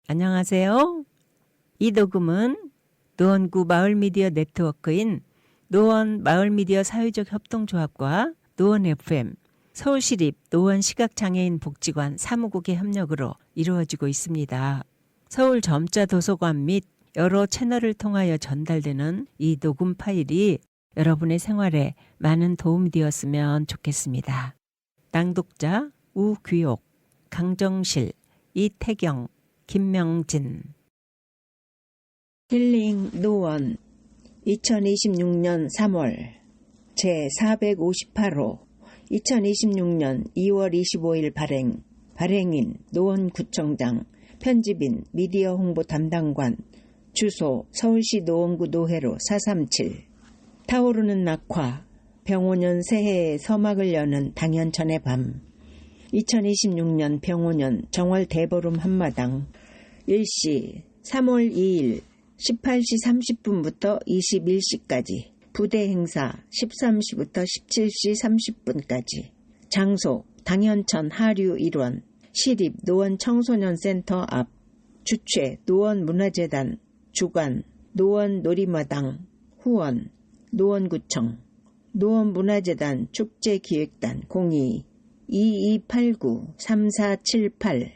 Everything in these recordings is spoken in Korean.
안녕하세요. 이 녹음은 노원구 마을미디어 네트워크인 노원 마을미디어 사회적 협동조합과 노원 FM, 서울시립 노원시각장애인 복지관 사무국의 협력으로 이루어지고 있습니다. 서울 점자 도서관 및 여러 채널을 통하여 전달되는 이 녹음 파일이 여러분의 생활에 많은 도움이 되었으면 좋겠습니다. 낭독자 우귀옥, 강정실, 이태경, 김명진. 힐링 노원 2026년 3월 제458호 2026년 2월 25일 발행인 노원구청장, 편집인 미디어 홍보 담당관, 주소 서울시 노원구 노회로 437. 타오르는 낙화, 병오년 새해의 서막을 여는 당연천의 밤. 2026년 병오년 정월 대보름 한마당. 일시 3월 2일 18시 30분부터 21시까지, 부대 행사 13시부터 17시 30분까지. 장소 당연천 하류 1원, 시립 노원 청소년센터 앞. 주최 노원문화재단, 주관 노원 놀이마당, 후원 노원구청, 노원문화재단 축제기획단 02-2289-3478.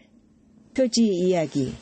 표지 이야기.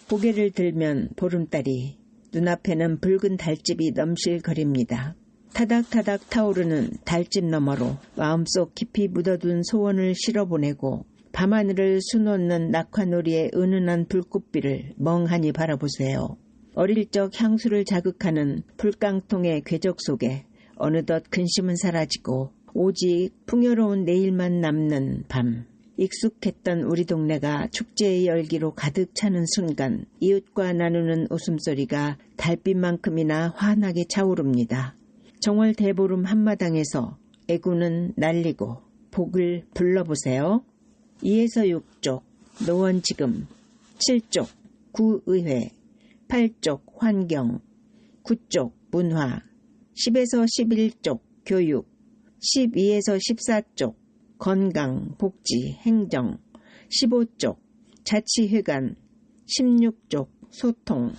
고개를 들면 보름달이, 눈앞에는 붉은 달집이 넘실거립니다. 타닥타닥 타오르는 달집 너머로 마음속 깊이 묻어둔 소원을 실어보내고 밤하늘을 수놓는 낙화놀이의 은은한 불꽃비를 멍하니 바라보세요. 어릴 적 향수를 자극하는 불깡통의 궤적 속에 어느덧 근심은 사라지고 오직 풍요로운 내일만 남는 밤. 익숙했던 우리 동네가 축제의 열기로 가득 차는 순간, 이웃과 나누는 웃음소리가 달빛만큼이나 환하게 차오릅니다. 정월 대보름 한마당에서 애구는 날리고 복을 불러보세요. 2에서 6쪽 노원지금, 7쪽 구의회, 8쪽 환경, 9쪽 문화, 10에서 11쪽 교육, 12에서 14쪽 건강, 복지, 행정, 15쪽 자치회관, 16쪽 소통.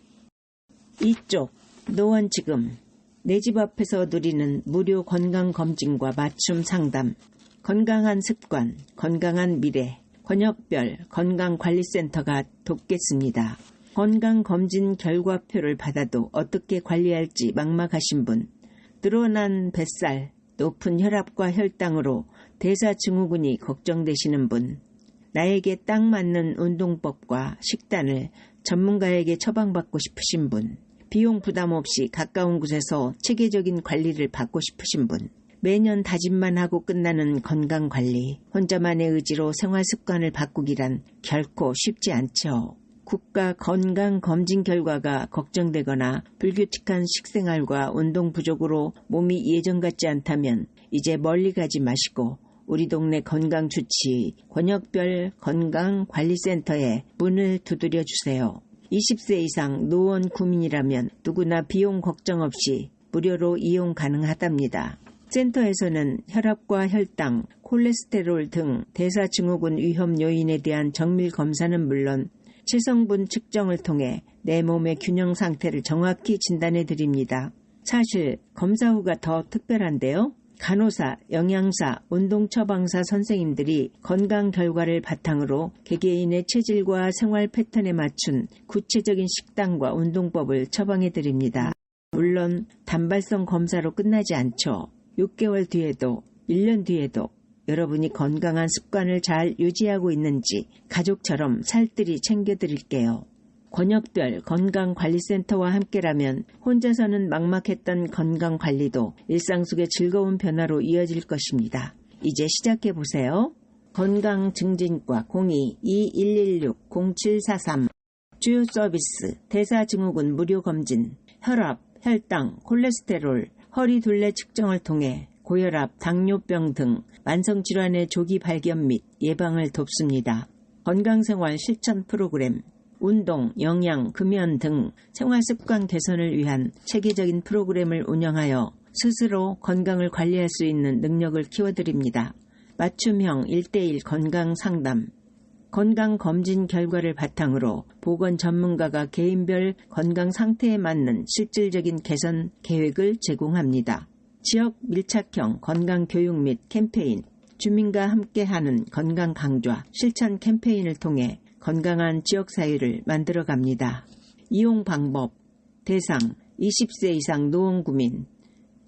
2쪽 노원지금, 내 집 앞에서 누리는 무료 건강검진과 맞춤 상담, 건강한 습관, 건강한 미래, 권역별 건강관리센터가 돕겠습니다. 건강검진 결과표를 받아도 어떻게 관리할지 막막하신 분, 늘어난 뱃살, 높은 혈압과 혈당으로 대사증후군이 걱정되시는 분, 나에게 딱 맞는 운동법과 식단을 전문가에게 처방받고 싶으신 분, 비용 부담 없이 가까운 곳에서 체계적인 관리를 받고 싶으신 분, 매년 다짐만 하고 끝나는 건강관리, 혼자만의 의지로 생활습관을 바꾸기란 결코 쉽지 않죠. 국가 건강검진 결과가 걱정되거나 불규칙한 식생활과 운동 부족으로 몸이 예전 같지 않다면 이제 멀리 가지 마시고 우리 동네 건강주치 권역별 건강관리센터에 문을 두드려 주세요. 20세 이상 노원 구민이라면 누구나 비용 걱정 없이 무료로 이용 가능하답니다. 센터에서는 혈압과 혈당, 콜레스테롤 등 대사증후군 위험 요인에 대한 정밀 검사는 물론 체성분 측정을 통해 내 몸의 균형 상태를 정확히 진단해 드립니다. 사실 검사 후가 더 특별한데요. 간호사, 영양사, 운동처방사 선생님들이 건강 결과를 바탕으로 개개인의 체질과 생활 패턴에 맞춘 구체적인 식단과 운동법을 처방해 드립니다. 물론 단발성 검사로 끝나지 않죠. 6개월 뒤에도 1년 뒤에도 여러분이 건강한 습관을 잘 유지하고 있는지 가족처럼 살뜰히 챙겨드릴게요. 권역별 건강관리센터와 함께라면 혼자서는 막막했던 건강관리도 일상 속의 즐거운 변화로 이어질 것입니다. 이제 시작해보세요. 건강증진과 02-2116-0743. 주요 서비스, 대사증후군 무료검진, 혈압, 혈당, 콜레스테롤, 허리둘레 측정을 통해 고혈압, 당뇨병 등 만성질환의 조기 발견 및 예방을 돕습니다. 건강생활 실천 프로그램, 운동, 영양, 금연 등 생활습관 개선을 위한 체계적인 프로그램을 운영하여 스스로 건강을 관리할 수 있는 능력을 키워드립니다. 맞춤형 1:1 건강 상담, 건강검진 결과를 바탕으로 보건 전문가가 개인별 건강 상태에 맞는 실질적인 개선 계획을 제공합니다. 지역 밀착형 건강교육 및 캠페인, 주민과 함께하는 건강 강좌, 실천 캠페인을 통해 건강한 지역사회를 만들어갑니다. 이용 방법, 대상 20세 이상 노원구민,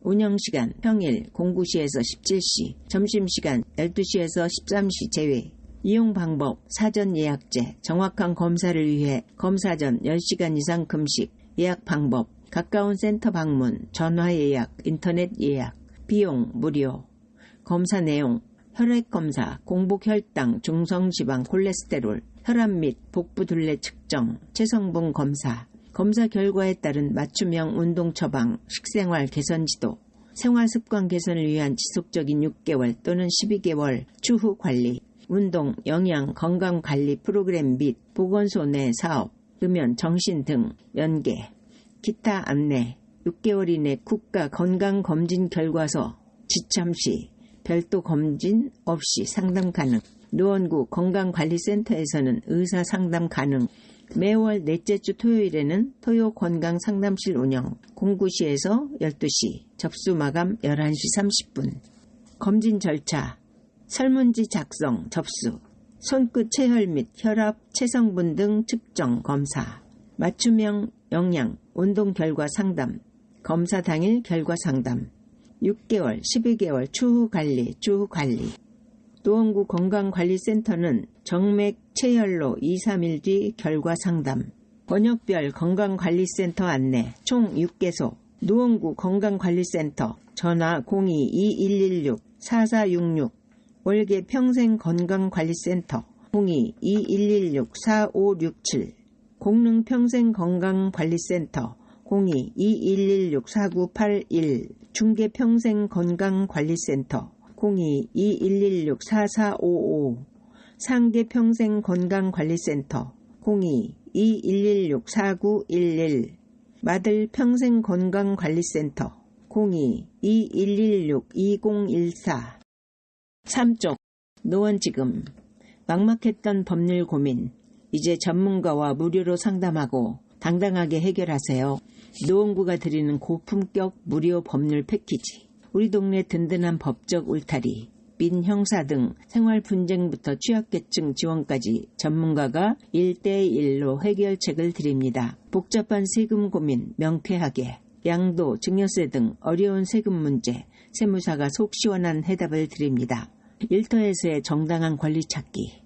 운영시간 평일 09시에서 17시, 점심시간 12시에서 13시 제외. 이용 방법, 사전 예약제, 정확한 검사를 위해 검사 전 10시간 이상 금식. 예약 방법, 가까운 센터 방문, 전화 예약, 인터넷 예약. 비용 무료. 검사 내용, 혈액검사, 공복혈당, 중성지방, 콜레스테롤, 혈압 및 복부둘레 측정, 체성분 검사, 검사 결과에 따른 맞춤형 운동 처방, 식생활 개선 지도, 생활습관 개선을 위한 지속적인 6개월 또는 12개월 추후 관리, 운동, 영양, 건강관리 프로그램 및 보건소 내 사업, 금연, 정신 등 연계, 기타 안내, 6개월 이내 국가 건강검진 결과서 지참 시 별도 검진 없이 상담 가능. 노원구 건강관리센터에서는 의사 상담 가능. 매월 넷째 주 토요일에는 토요 건강상담실 운영. 09시에서 12시. 접수 마감 11시 30분. 검진 절차. 설문지 작성, 접수. 손끝 체혈 및 혈압, 체성분 등 측정, 검사. 맞춤형 영양, 운동 결과 상담. 검사 당일 결과 상담. 6개월, 12개월 추후 관리. 노원구 건강관리센터는 정맥 체혈로 2-3일 뒤 결과 상담. 번역별 건강관리센터 안내 총 6개소. 노원구 건강관리센터 전화 02-2116-4466. 월계 평생건강관리센터 02-2116-4567. 공릉 평생건강관리센터 02-2116-4981. 중계 평생건강관리센터 02-2116-4455. 상계 평생건강관리센터 02-2116-4911. 마들 평생건강관리센터 02-2116-2014. 3쪽 노원지금 막막했던 법률 고민 이제 전문가와 무료로 상담하고 당당하게 해결하세요. 노원구가 드리는 고품격 무료 법률 패키지. 우리 동네 든든한 법적 울타리. 민형사 등 생활 분쟁부터 취약계층 지원까지 전문가가 1대1로 해결책을 드립니다. 복잡한 세금 고민 명쾌하게. 양도, 증여세 등 어려운 세금 문제, 세무사가 속 시원한 해답을 드립니다. 일터에서의 정당한 권리 찾기,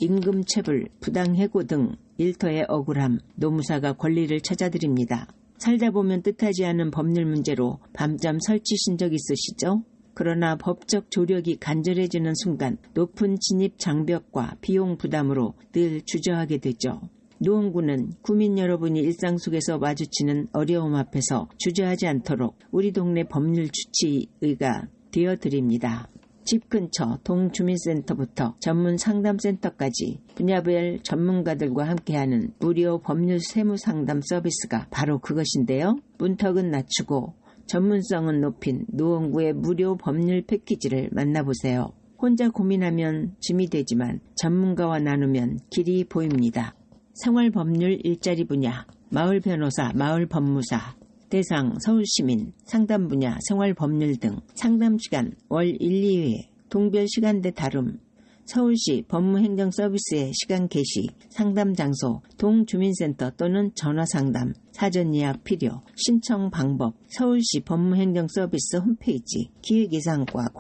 임금 체불, 부당해고 등 일터의 억울함, 노무사가 권리를 찾아드립니다. 살다 보면 뜻하지 않은 법률 문제로 밤잠 설치신 적 있으시죠? 그러나 법적 조력이 간절해지는 순간 높은 진입 장벽과 비용 부담으로 늘 주저하게 되죠. 노원구는 구민 여러분이 일상 속에서 마주치는 어려움 앞에서 주저하지 않도록 우리 동네 법률 주치의가 되어드립니다. 집 근처 동주민센터부터 전문 상담센터까지 분야별 전문가들과 함께하는 무료 법률 세무 상담 서비스가 바로 그것인데요. 문턱은 낮추고 전문성은 높인 노원구의 무료 법률 패키지를 만나보세요. 혼자 고민하면 짐이 되지만 전문가와 나누면 길이 보입니다. 생활법률 일자리 분야, 마을 변호사, 마을 법무사, 대상 서울시민, 상담 분야, 생활법률 등 상담시간 월 1, 2회, 동별 시간대 다름, 서울시 법무행정서비스의 시간 게시, 상담 장소, 동주민센터 또는 전화상담, 사전 예약 필요, 신청 방법, 서울시 법무행정서비스 홈페이지, 기획예산과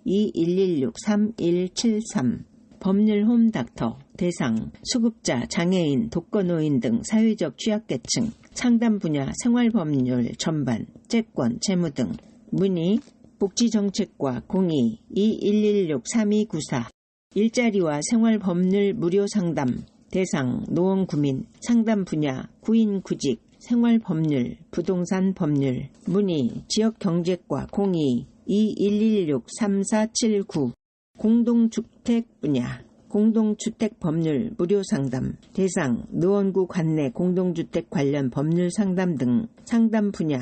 02-2116-3173, 법률 홈닥터, 대상, 수급자, 장애인, 독거노인 등 사회적 취약계층, 상담 분야, 생활법률 전반, 채권, 채무 등 문의, 복지정책과 02-2116-3294, 일자리와 생활법률 무료 상담, 대상, 노원구민, 상담 분야, 구인구직, 생활법률, 부동산 법률, 문의, 지역경제과 02-2116-3479, 공동주택 분야, 공동주택 법률 무료 상담, 대상, 노원구 관내 공동주택 관련 법률 상담 등 상담 분야,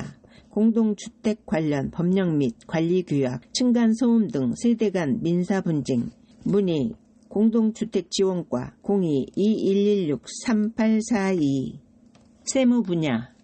공동주택 관련 법령 및 관리규약, 층간소음 등 세대 간 민사 분쟁, 문의 공동주택지원과 02-2116-3842 세무 분야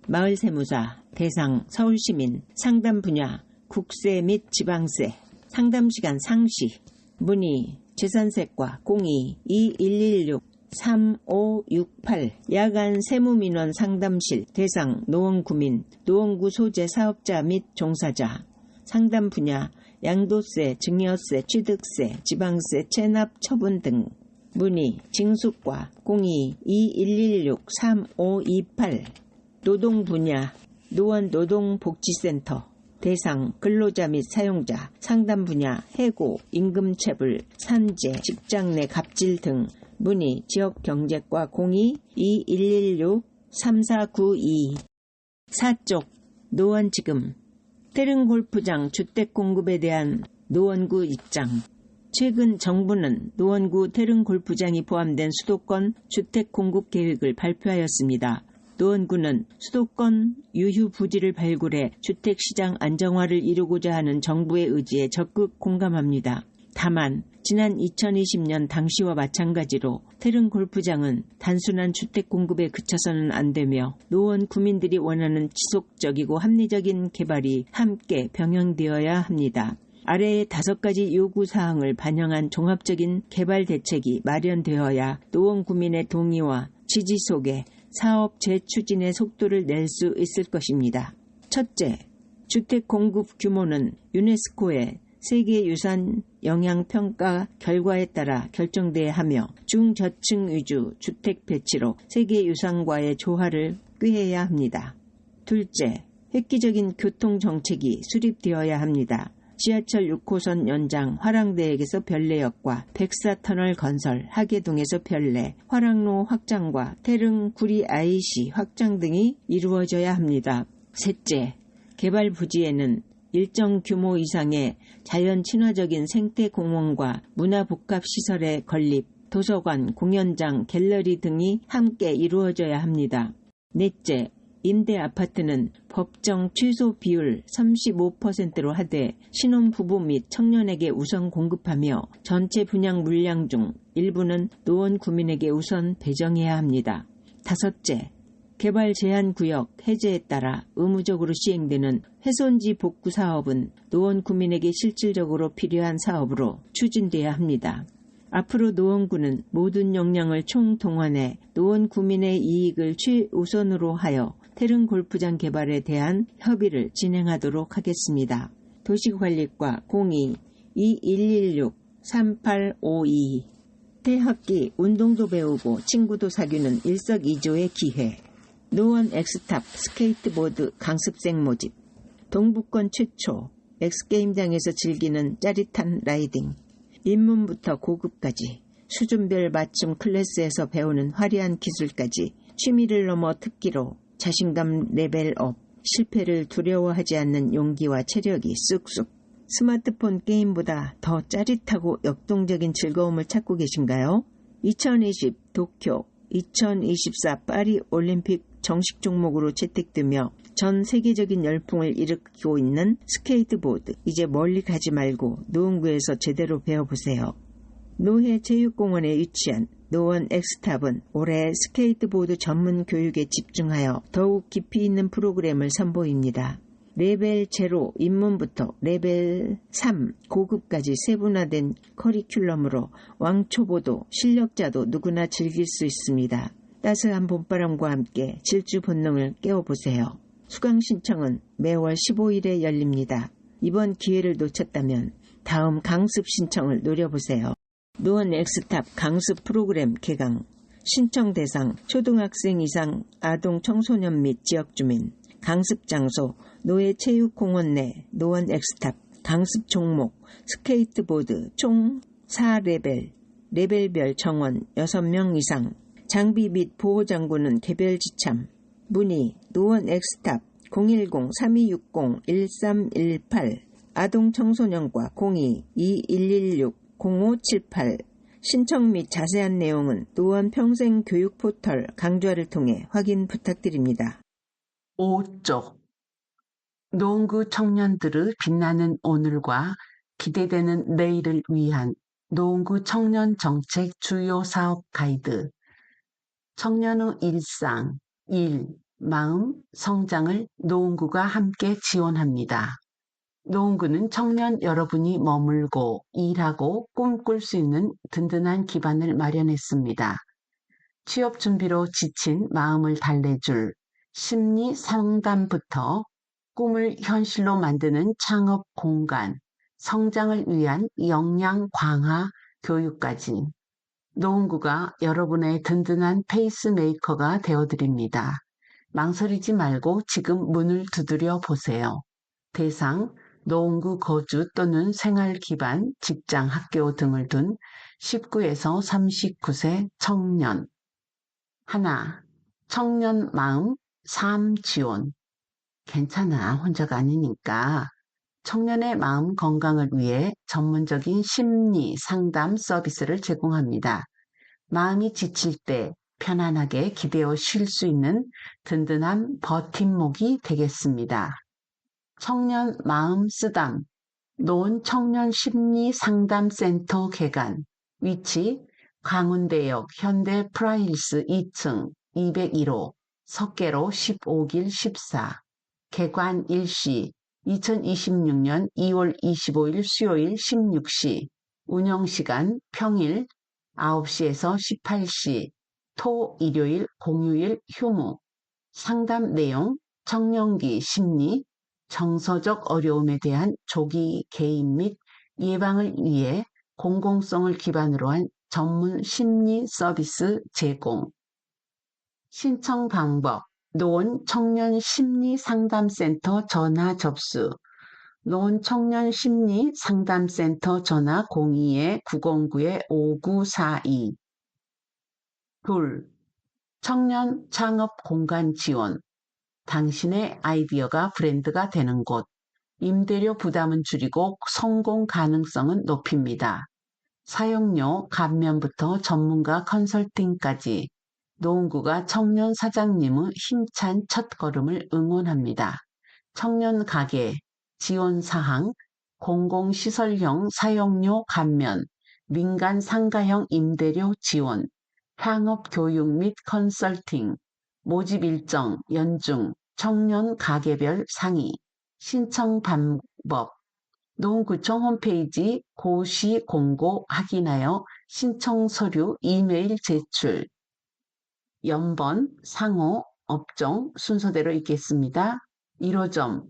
마을세무사 대상 서울시민 상담 분야 국세 및 지방세 상담시간 상시 문의 재산세과 02-2116-3568 야간 세무민원 상담실 대상 노원구민 노원구 소재 사업자 및 종사자 상담 분야 양도세, 증여세, 취득세, 지방세, 체납 처분 등 문의 징수과 02-2116-3528 노동 분야 노원 노동복지센터 대상 근로자 및 사용자 상담 분야 해고, 임금체불, 산재, 직장 내 갑질 등 문의 지역경제과 02-2116-3492 사쪽 노원지금 태릉골프장 주택 공급에 대한 노원구 입장 최근 정부는 노원구 태릉골프장이 포함된 수도권 주택 공급 계획을 발표하였습니다. 노원구는 수도권 유휴 부지를 발굴해 주택시장 안정화를 이루고자 하는 정부의 의지에 적극 공감합니다. 다만 지난 2020년 당시와 마찬가지로 태릉골프장은 단순한 주택 공급에 그쳐서는 안 되며 노원 구민들이 원하는 지속적이고 합리적인 개발이 함께 병행되어야 합니다. 아래의 5가지 요구사항을 반영한 종합적인 개발 대책이 마련되어야 노원 구민의 동의와 지지 속에 사업 재추진의 속도를 낼 수 있을 것입니다. 첫째, 주택 공급 규모는 유네스코의 세계유산 영향평가 결과에 따라 결정돼야 하며 중저층 위주 주택 배치로 세계유산과의 조화를 꾀해야 합니다. 둘째, 획기적인 교통정책이 수립되어야 합니다. 지하철 6호선 연장 화랑대역에서 별내역과 백사터널 건설 하계동에서 별내, 화랑로 확장과 태릉 구리 IC 확장 등이 이루어져야 합니다. 셋째, 개발 부지에는 일정 규모 이상의 자연 친화적인 생태 공원과 문화복합시설의 건립, 도서관, 공연장, 갤러리 등이 함께 이루어져야 합니다. 넷째, 임대 아파트는 법정 취소 비율 35%로 하되 신혼부부 및 청년에게 우선 공급하며 전체 분양 물량 중 일부는 노원 구민에게 우선 배정해야 합니다. 다섯째, 개발 제한 구역 해제에 따라 의무적으로 시행되는 훼손지 복구 사업은 노원 구민에게 실질적으로 필요한 사업으로 추진돼야 합니다. 앞으로 노원구는 모든 역량을 총동원해 노원 구민의 이익을 최우선으로 하여 태릉 골프장 개발에 대한 협의를 진행하도록 하겠습니다. 도시관리과 02-2116-3852 태학기 운동도 배우고 친구도 사귀는 일석이조의 기회 노원 엑스탑 스케이트보드 강습생 모집 동부권 최초 엑스게임장에서 즐기는 짜릿한 라이딩 입문부터 고급까지 수준별 맞춤 클래스에서 배우는 화려한 기술까지 취미를 넘어 특기로 자신감 레벨업 실패를 두려워하지 않는 용기와 체력이 쑥쑥 스마트폰 게임보다 더 짜릿하고 역동적인 즐거움을 찾고 계신가요? 2020 도쿄 2024 파리 올림픽 정식 종목으로 채택되며 전 세계적인 열풍을 일으키고 있는 스케이트보드. 이제 멀리 가지 말고 노원구에서 제대로 배워보세요. 노회체육공원에 위치한 노원 엑스탑은 올해 스케이트보드 전문 교육에 집중하여 더욱 깊이 있는 프로그램을 선보입니다. 레벨 0 입문부터 레벨 3 고급까지 세분화된 커리큘럼으로 왕초보도 실력자도 누구나 즐길 수 있습니다. 따스한 봄바람과 함께 질주 본능을 깨워보세요. 수강 신청은 매월 15일에 열립니다. 이번 기회를 놓쳤다면 다음 강습 신청을 노려보세요. 노원 엑스탑 강습 프로그램 개강 신청 대상 초등학생 이상 아동 청소년 및 지역주민 강습 장소 노회체육공원 내 노원 엑스탑 강습 종목 스케이트보드 총 4레벨 레벨별 정원 6명 이상 장비 및 보호장구는 개별 지참 문의 노원 엑스탑 010-3260-1318 아동 청소년과 02-2116-0578 신청 및 자세한 내용은 노원 평생교육 포털 강좌를 통해 확인 부탁드립니다. 5쪽 노원구 청년들의 빛나는 오늘과 기대되는 내일을 위한 노원구 청년 정책 주요 사업 가이드. 청년의 일상, 일, 마음, 성장을 노원구가 함께 지원합니다. 노원구는 청년 여러분이 머물고 일하고 꿈꿀 수 있는 든든한 기반을 마련했습니다. 취업 준비로 지친 마음을 달래줄 심리 상담부터 꿈을 현실로 만드는 창업 공간, 성장을 위한 역량 강화 교육까지 노원구가 여러분의 든든한 페이스메이커가 되어드립니다. 망설이지 말고 지금 문을 두드려 보세요. 대상, 노원구 거주 또는 생활 기반, 직장, 학교 등을 둔 19에서 39세 청년. 하나, 청년 마음, 삶 지원. 괜찮아, 혼자가 아니니까. 청년의 마음 건강을 위해 전문적인 심리 상담 서비스를 제공합니다. 마음이 지칠 때 편안하게 기대어 쉴 수 있는 든든한 버팀목이 되겠습니다. 청년 마음 쓰담, 노원 청년 심리 상담센터 개관, 위치 강운대역 현대 프라일스 2층 201호, 석계로 15길 14, 개관 일시 2026년 2월 25일 수요일 16시, 운영시간 평일 9시에서 18시, 토, 일요일, 공휴일, 휴무. 상담 내용, 청년기 심리, 정서적 어려움에 대한 조기 개입 및 예방을 위해 공공성을 기반으로 한 전문 심리 서비스 제공. 신청 방법, 노원 청년 심리 상담센터 전화 접수. 노원 청년 심리 상담센터 전화 02-909-5942. 둘, 청년 창업 공간 지원. 당신의 아이디어가 브랜드가 되는 곳. 임대료 부담은 줄이고 성공 가능성은 높입니다. 사용료 감면부터 전문가 컨설팅까지 노원구가 청년 사장님의 힘찬 첫걸음을 응원합니다. 청년 가게, 지원 사항, 공공시설형 사용료 감면, 민간 상가형 임대료 지원, 창업 교육 및 컨설팅, 모집 일정, 연중, 청년 가게별 상의, 신청 방법, 노원구청 홈페이지 고시 공고 확인하여 신청 서류 이메일 제출. 연번, 상호, 업종 순서대로 읽겠습니다. 1호점,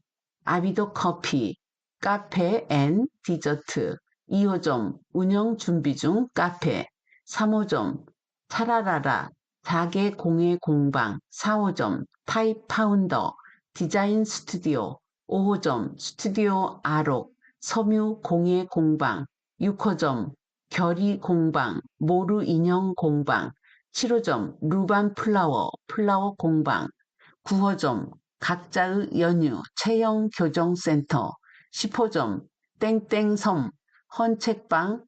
아비도 커피, 카페 앤 디저트. 2호점, 운영 준비 중 카페. 3호점, 차라라라, 자개 공예 공방. 4호점, 타입 파운더, 디자인 스튜디오. 5호점, 스튜디오 아록, 섬유 공예 공방. 6호점, 결의 공방, 모루 인형 공방. 7호점, 루반 플라워, 플라워 공방. 9호점, 각자의 연유, 체형 교정센터. 10호점, 땡땡섬, 헌책방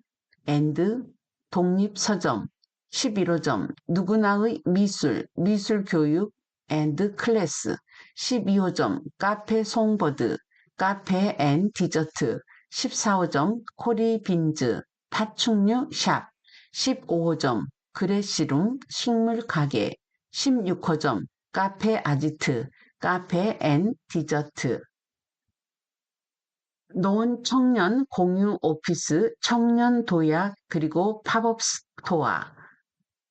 앤드 독립서점. 11호점, 누구나의 미술, 미술교육 앤드 클래스. 12호점, 카페 송버드, 카페 앤 디저트. 14호점, 코리빈즈, 파충류 샵. 15호점, 그레시룸 식물 가게. 16호점, 카페 아지트, 카페 앤 디저트. 노원 청년 공유 오피스, 청년 도약, 그리고 팝업 스토어.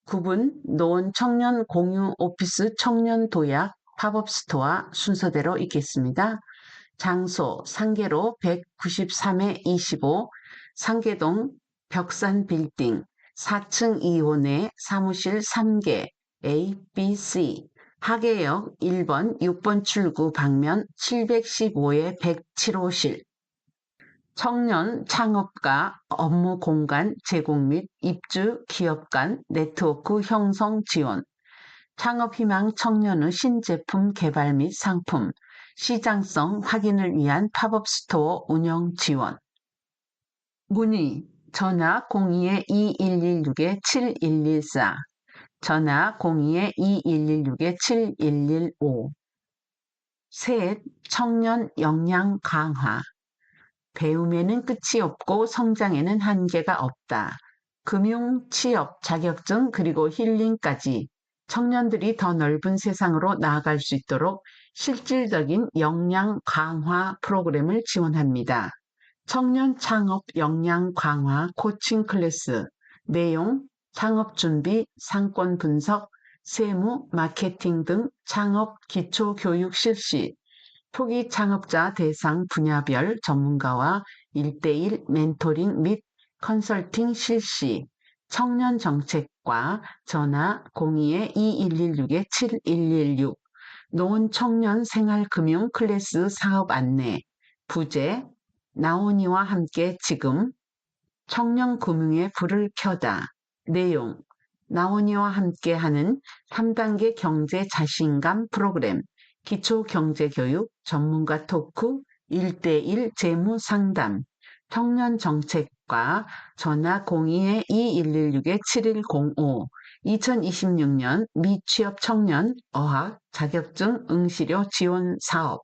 구분 노원 청년 공유 오피스, 청년 도약, 팝업 스토어 순서대로 읽겠습니다. 장소 상계로 193에 25, 상계동 벽산 빌딩 4층 2호 내 사무실 3개 A, B, C. 하계역 1번 6번 출구 방면 715에 107호실. 청년 창업가 업무 공간 제공 및 입주 기업 간 네트워크 형성 지원. 창업희망 청년의 신제품 개발 및 상품, 시장성 확인을 위한 팝업 스토어 운영 지원. 문의 전화 02-2116-7114, 전화 02-2116-7115. 셋, 청년 역량 강화. 배움에는 끝이 없고 성장에는 한계가 없다. 금융, 취업, 자격증, 그리고 힐링까지 청년들이 더 넓은 세상으로 나아갈 수 있도록 실질적인 역량 강화 프로그램을 지원합니다. 청년 창업 역량 강화 코칭 클래스 내용, 창업 준비, 상권 분석, 세무, 마케팅 등 창업 기초 교육 실시, 초기 창업자 대상 분야별 전문가와 1대1 멘토링 및 컨설팅 실시, 청년 정책과 전화 02-2116-7116, 노원 청년 생활금융 클래스 사업 안내, 부제, 나온이와 함께 지금 청년 금융의 불을 켜다. 내용, 나온이와 함께하는 3단계 경제 자신감 프로그램, 기초 경제교육, 전문가 토크, 1대1 재무 상담, 청년 정책과 전화 02-2116-7105, 2026년 미취업 청년 어학 자격증 응시료 지원 사업.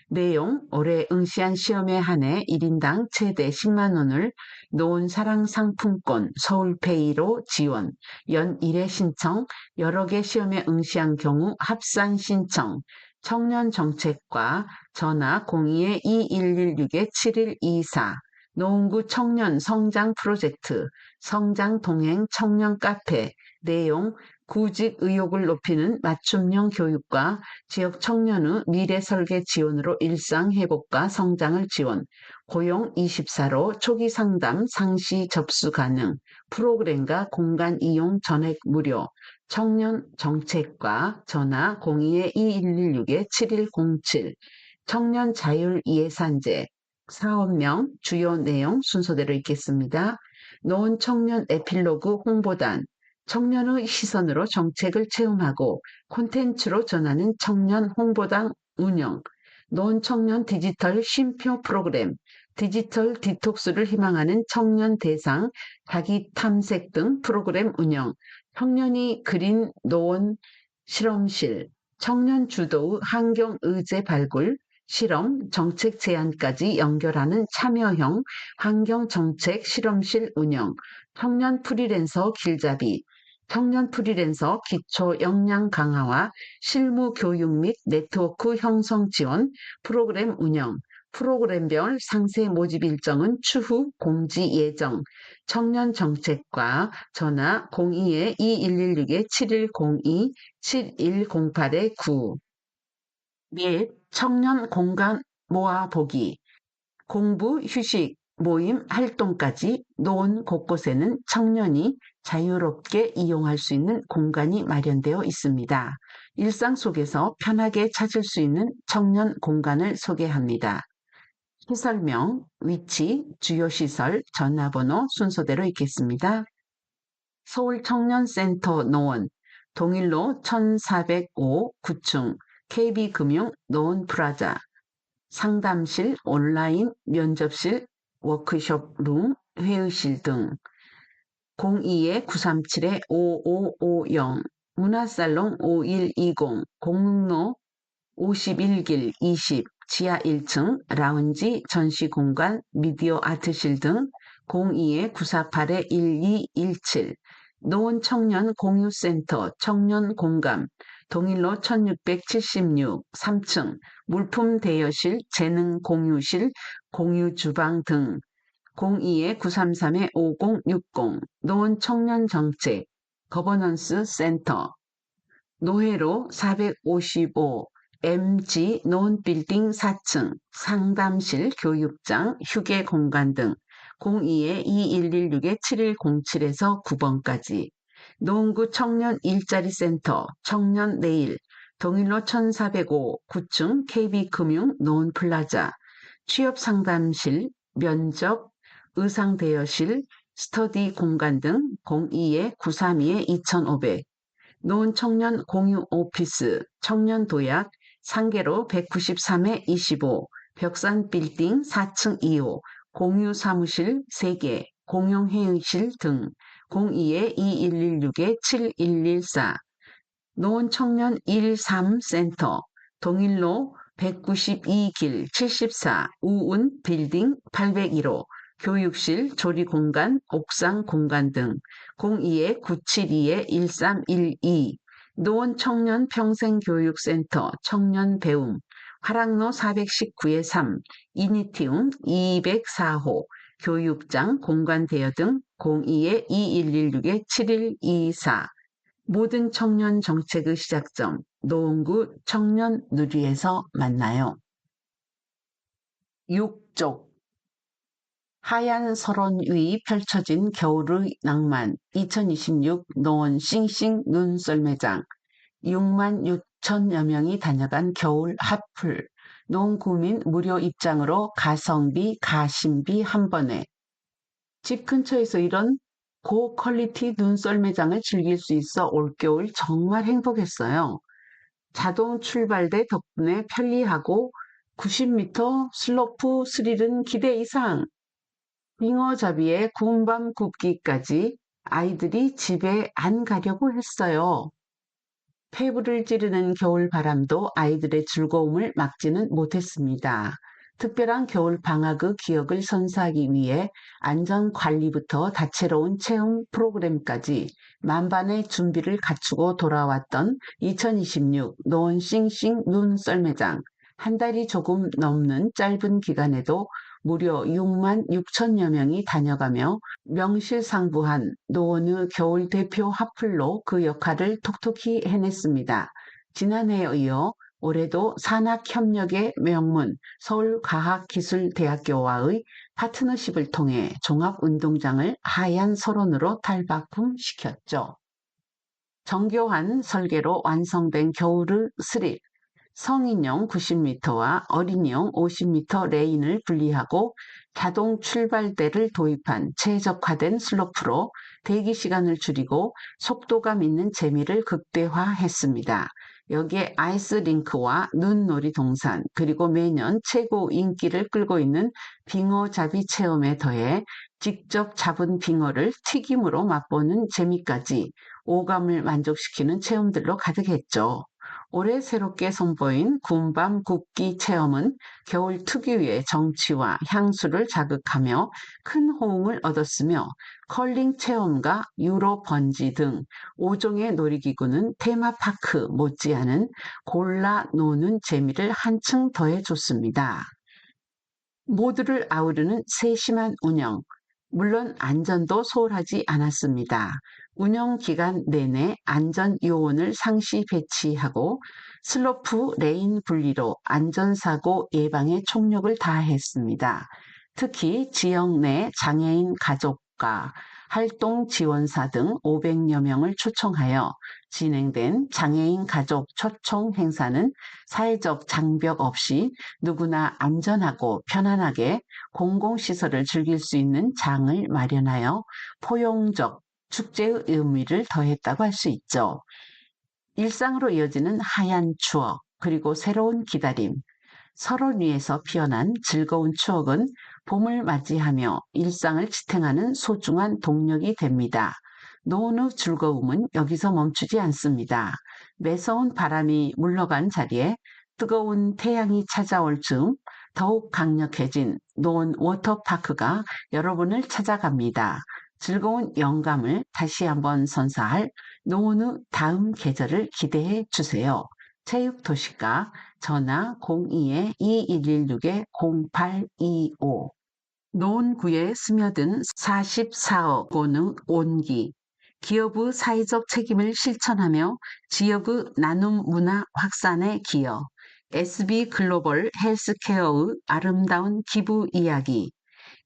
내용, 올해 응시한 시험에 한해 1인당 최대 10만 원을 노원사랑 상품권 서울페이로 지원, 연 1회 신청, 여러 개 시험에 응시한 경우 합산 신청, 청년정책과 전화 02-2116-7124, 노원구 청년 성장 프로젝트, 성장 동행 청년 카페, 내용, 구직 의욕을 높이는 맞춤형 교육과 지역 청년의 미래 설계 지원으로 일상 회복과 성장을 지원, 고용 24로 초기 상담 상시 접수 가능, 프로그램과 공간 이용 전액 무료, 청년 정책과 전화 02-2116-7107, 청년 자율 예산제, 사업명, 주요 내용 순서대로 읽겠습니다. 노원 청년 에필로그 홍보단, 청년의 시선으로 정책을 체험하고 콘텐츠로 전하는 청년 홍보단 운영, 노원청년 디지털 쉼표 프로그램, 디지털 디톡스를 희망하는 청년 대상, 자기 탐색 등 프로그램 운영, 청년이 그린 노원 실험실, 청년 주도의 환경 의제 발굴, 실험, 정책 제안까지 연결하는 참여형 환경정책 실험실 운영, 청년 프리랜서 길잡이, 청년 프리랜서 기초 역량 강화와 실무 교육 및 네트워크 형성 지원 프로그램 운영, 프로그램별 상세 모집 일정은 추후 공지 예정, 청년 정책과 전화 02-2116-7102, 7108-9, 및 청년 공간 모아보기, 공부, 휴식, 모임, 활동까지 노원 곳곳에는 청년이 자유롭게 이용할 수 있는 공간이 마련되어 있습니다. 일상 속에서 편하게 찾을 수 있는 청년 공간을 소개합니다. 시설명, 위치, 주요 시설, 전화번호 순서대로 읽겠습니다. 서울청년센터 노원, 동일로 1405 9층, KB금융 노원프라자, 상담실, 온라인, 면접실, 워크숍룸, 회의실 등 02-937-5550, 문화살롱 5120, 공릉로 51길 20, 지하 1층, 라운지, 전시공간, 미디어 아트실 등 02-948-1217, 노원청년 공유센터 청년공감, 동일로 1676, 3층, 물품 대여실, 재능 공유실, 공유주방 등 02-933-5060, 노원 청년정책, 거버넌스 센터, 노회로 455, MG 노원빌딩 4층, 상담실, 교육장, 휴게 공간 등 02-2116-7107에서 9번까지, 노원구 청년 일자리 센터, 청년 내일, 동일로 1405, 9층, KB금융 노원플라자, 취업상담실, 면접, 의상대여실, 스터디 공간 등 02-932-2500, 노원 청년 공유 오피스, 청년 도약, 상계로 193-25, 벽산 빌딩 4층 2호, 공유 사무실 3개, 공용 회의실 등 02-2116-7114, 노원 청년 13센터, 동일로 192길 74 우운 빌딩 801호 교육실 조리공간 옥상 공간 등 02-972-1312 노원청년 평생교육센터 청년배움 화랑로 419-3 이니티움 204호 교육장 공간 대여 등 02-2116-7124 모든 청년 정책의 시작점 노원구 청년 누리에서 만나요. 6쪽 하얀 설원 위 펼쳐진 겨울의 낭만 2026 노원 싱싱 눈썰매장 6만 6천여 명이 다녀간 겨울 핫플 노원구민 무료 입장으로 가성비 가심비 한 번에 집 근처에서 이런 고퀄리티 눈썰매장을 즐길 수 있어 올겨울 정말 행복했어요. 자동 출발대 덕분에 편리하고 90m 슬로프 스릴은 기대 이상. 빙어잡이에 군밤 굽기까지 아이들이 집에 안 가려고 했어요. 폐부를 찌르는 겨울 바람도 아이들의 즐거움을 막지는 못했습니다. 특별한 겨울 방학의 기억을 선사하기 위해 안전관리부터 다채로운 체험 프로그램까지 만반의 준비를 갖추고 돌아왔던 2026 노원 싱싱 눈썰매장. 한 달이 조금 넘는 짧은 기간에도 무려 6만 6천여 명이 다녀가며 명실상부한 노원의 겨울 대표 핫플로 그 역할을 톡톡히 해냈습니다. 지난해에 이어 올해도 산학협력의 명문 서울과학기술대학교와의 파트너십을 통해 종합운동장을 하얀 설원으로 탈바꿈시켰죠. 정교한 설계로 완성된 겨울의 스릴, 성인용 90m와 어린이용 50m 레인을 분리하고 자동 출발대를 도입한 최적화된 슬로프로 대기 시간을 줄이고 속도감 있는 재미를 극대화했습니다. 여기에 아이스링크와 눈놀이 동산 그리고 매년 최고 인기를 끌고 있는 빙어잡이 체험에 더해 직접 잡은 빙어를 튀김으로 맛보는 재미까지 오감을 만족시키는 체험들로 가득했죠. 올해 새롭게 선보인 군밤 굽기 체험은 겨울 특유의 정취와 향수를 자극하며 큰 호응을 얻었으며 컬링 체험과 유로 번지 등 5종의 놀이기구는 테마파크 못지않은 골라 노는 재미를 한층 더해줬습니다. 모두를 아우르는 세심한 운영, 물론 안전도 소홀하지 않았습니다. 운영 기간 내내 안전 요원을 상시 배치하고 슬로프 레인 분리로 안전사고 예방에 총력을 다했습니다. 특히 지역 내 장애인 가족과 활동 지원사 등 500여 명을 초청하여 진행된 장애인 가족 초청 행사는 사회적 장벽 없이 누구나 안전하고 편안하게 공공시설을 즐길 수 있는 장을 마련하여 포용적 축제의 의미를 더했다고 할 수 있죠. 일상으로 이어지는 하얀 추억, 그리고 새로운 기다림, 설원 위에서 피어난 즐거운 추억은 봄을 맞이하며 일상을 지탱하는 소중한 동력이 됩니다. 노원의 즐거움은 여기서 멈추지 않습니다. 매서운 바람이 물러간 자리에 뜨거운 태양이 찾아올 즈음 더욱 강력해진 노원 워터파크가 여러분을 찾아갑니다. 즐거운 영감을 다시 한번 선사할 노원의 다음 계절을 기대해 주세요. 체육도시가 전화 02-2116-0825 노원구에 스며든 44억 원의 온기 기업의 사회적 책임을 실천하며 지역의 나눔 문화 확산에 기여 SB글로벌 헬스케어의 아름다운 기부 이야기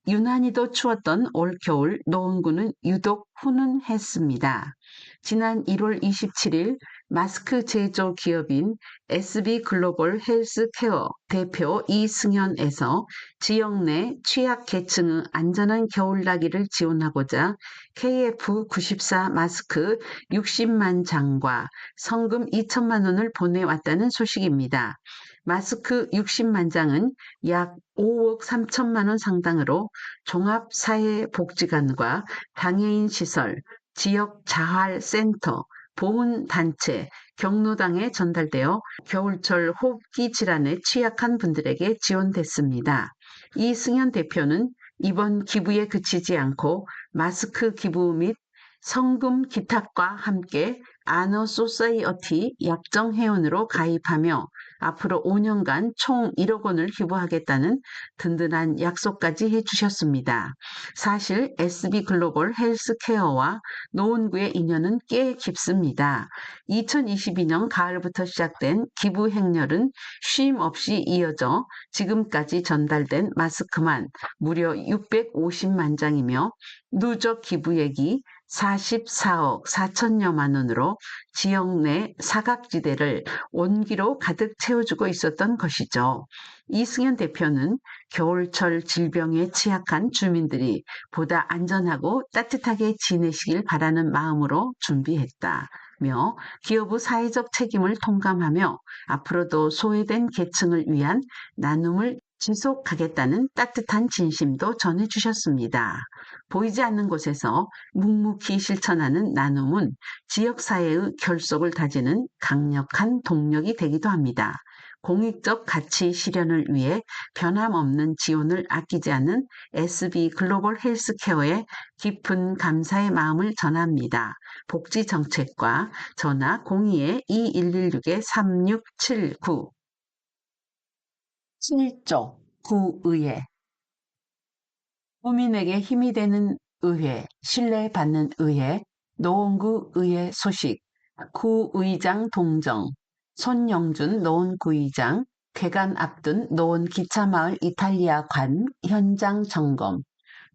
유난히도 추웠던 올겨울 노원구는 유독 훈훈했습니다. 지난 1월 27일 마스크 제조 기업인 SB글로벌 헬스케어 대표 이승현에서 지역 내 취약계층의 안전한 겨울나기를 지원하고자 KF94 마스크 60만 장과 성금 2천만 원을 보내왔다는 소식입니다. 마스크 60만 장은 약 5억 3천만 원 상당으로 종합사회복지관과 장애인 시설, 지역 자활센터, 보훈단체, 경로당에 전달되어 겨울철 호흡기 질환에 취약한 분들에게 지원됐습니다. 이승현 대표는 이번 기부에 그치지 않고 마스크 기부 및 성금 기탁과 함께 아너 소사이어티 약정 회원으로 가입하며 앞으로 5년간 총 1억 원을 기부하겠다는 든든한 약속까지 해주셨습니다. 사실 SB 글로벌 헬스케어와 노원구의 인연은 꽤 깊습니다. 2022년 가을부터 시작된 기부 행렬은 쉼 없이 이어져 지금까지 전달된 마스크만 무려 650만 장이며 누적 기부액이 44억 4천여만 원으로 지역 내 사각지대를 온기로 가득 채워주고 있었던 것이죠. 이승현 대표는 겨울철 질병에 취약한 주민들이 보다 안전하고 따뜻하게 지내시길 바라는 마음으로 준비했다며 기업의 사회적 책임을 통감하며 앞으로도 소외된 계층을 위한 나눔을 지속하겠다는 따뜻한 진심도 전해주셨습니다. 보이지 않는 곳에서 묵묵히 실천하는 나눔은 지역사회의 결속을 다지는 강력한 동력이 되기도 합니다. 공익적 가치 실현을 위해 변함없는 지원을 아끼지 않는 SB 글로벌 헬스케어에 깊은 감사의 마음을 전합니다. 복지정책과 전화 02-2116-3679 7조 구의회 국민에게 힘이 되는 의회, 신뢰받는 의회, 노원구 의회 소식, 구의장 동정, 손영준 노원구의장, 개관 앞둔 노원 기차마을 이탈리아관 현장 점검.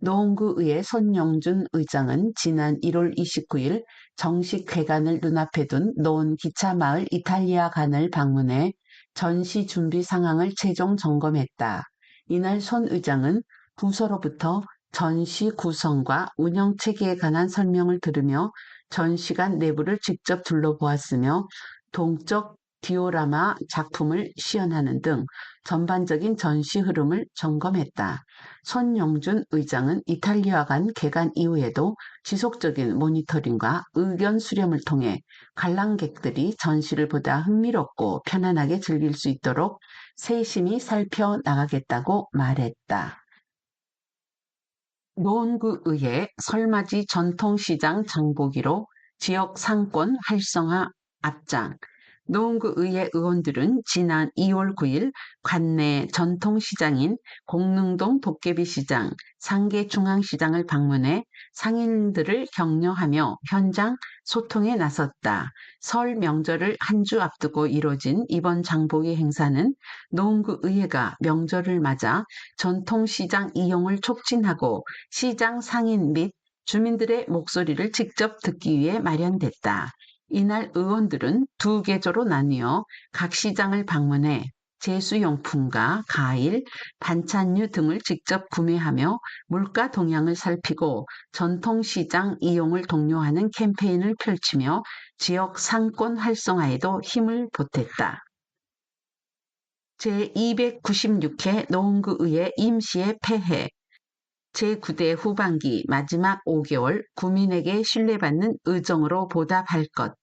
노원구의회 손영준 의장은 지난 1월 29일 정식 개관을 눈앞에 둔 노원 기차마을 이탈리아관을 방문해 전시 준비 상황을 최종 점검했다. 이날 손 의장은 부서로부터 전시 구성과 운영 체계에 관한 설명을 들으며 전시관 내부를 직접 둘러보았으며 동적 디오라마 작품을 시연하는 등 전반적인 전시 흐름을 점검했다. 손영준 의장은 이탈리아관 개관 이후에도 지속적인 모니터링과 의견 수렴을 통해 관람객들이 전시를 보다 흥미롭고 편안하게 즐길 수 있도록 세심히 살펴나가겠다고 말했다. 노원구의회 설맞이 전통시장 장보기로 지역 상권 활성화 앞장. 노원구의회 의원들은 지난 2월 9일 관내 전통시장인 공릉동 도깨비시장, 상계중앙시장을 방문해 상인들을 격려하며 현장 소통에 나섰다. 설 명절을 한 주 앞두고 이뤄진 이번 장보기 행사는 노원구의회가 명절을 맞아 전통시장 이용을 촉진하고 시장 상인 및 주민들의 목소리를 직접 듣기 위해 마련됐다. 이날 의원들은 두 계조로 나뉘어 각 시장을 방문해 제수용품과 과일, 반찬류 등을 직접 구매하며 물가 동향을 살피고 전통시장 이용을 독려하는 캠페인을 펼치며 지역 상권 활성화에도 힘을 보탰다. 제296회 노원구의회 임시회 폐회 제9대 후반기 마지막 5개월 국민에게 신뢰받는 의정으로 보답할 것.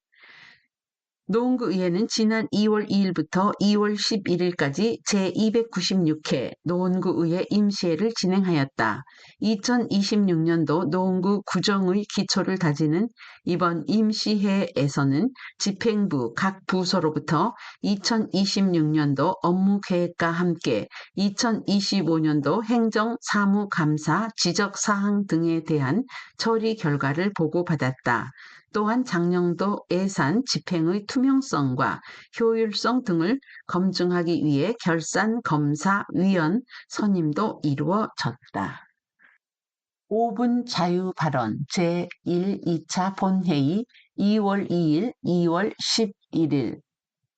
노원구의회는 지난 2월 2일부터 2월 11일까지 제296회 노원구의회 임시회를 진행하였다. 2026년도 노원구 구정의 기초를 다지는 이번 임시회에서는 집행부 각 부서로부터 2026년도 업무계획과 함께 2025년도 행정사무감사 지적사항 등에 대한 처리 결과를 보고받았다. 또한 작년도 예산 집행의 투명성과 효율성 등을 검증하기 위해 결산검사위원 선임도 이루어졌다. 5분 자유 발언 제1, 2차 본회의 2월 2일, 2월 11일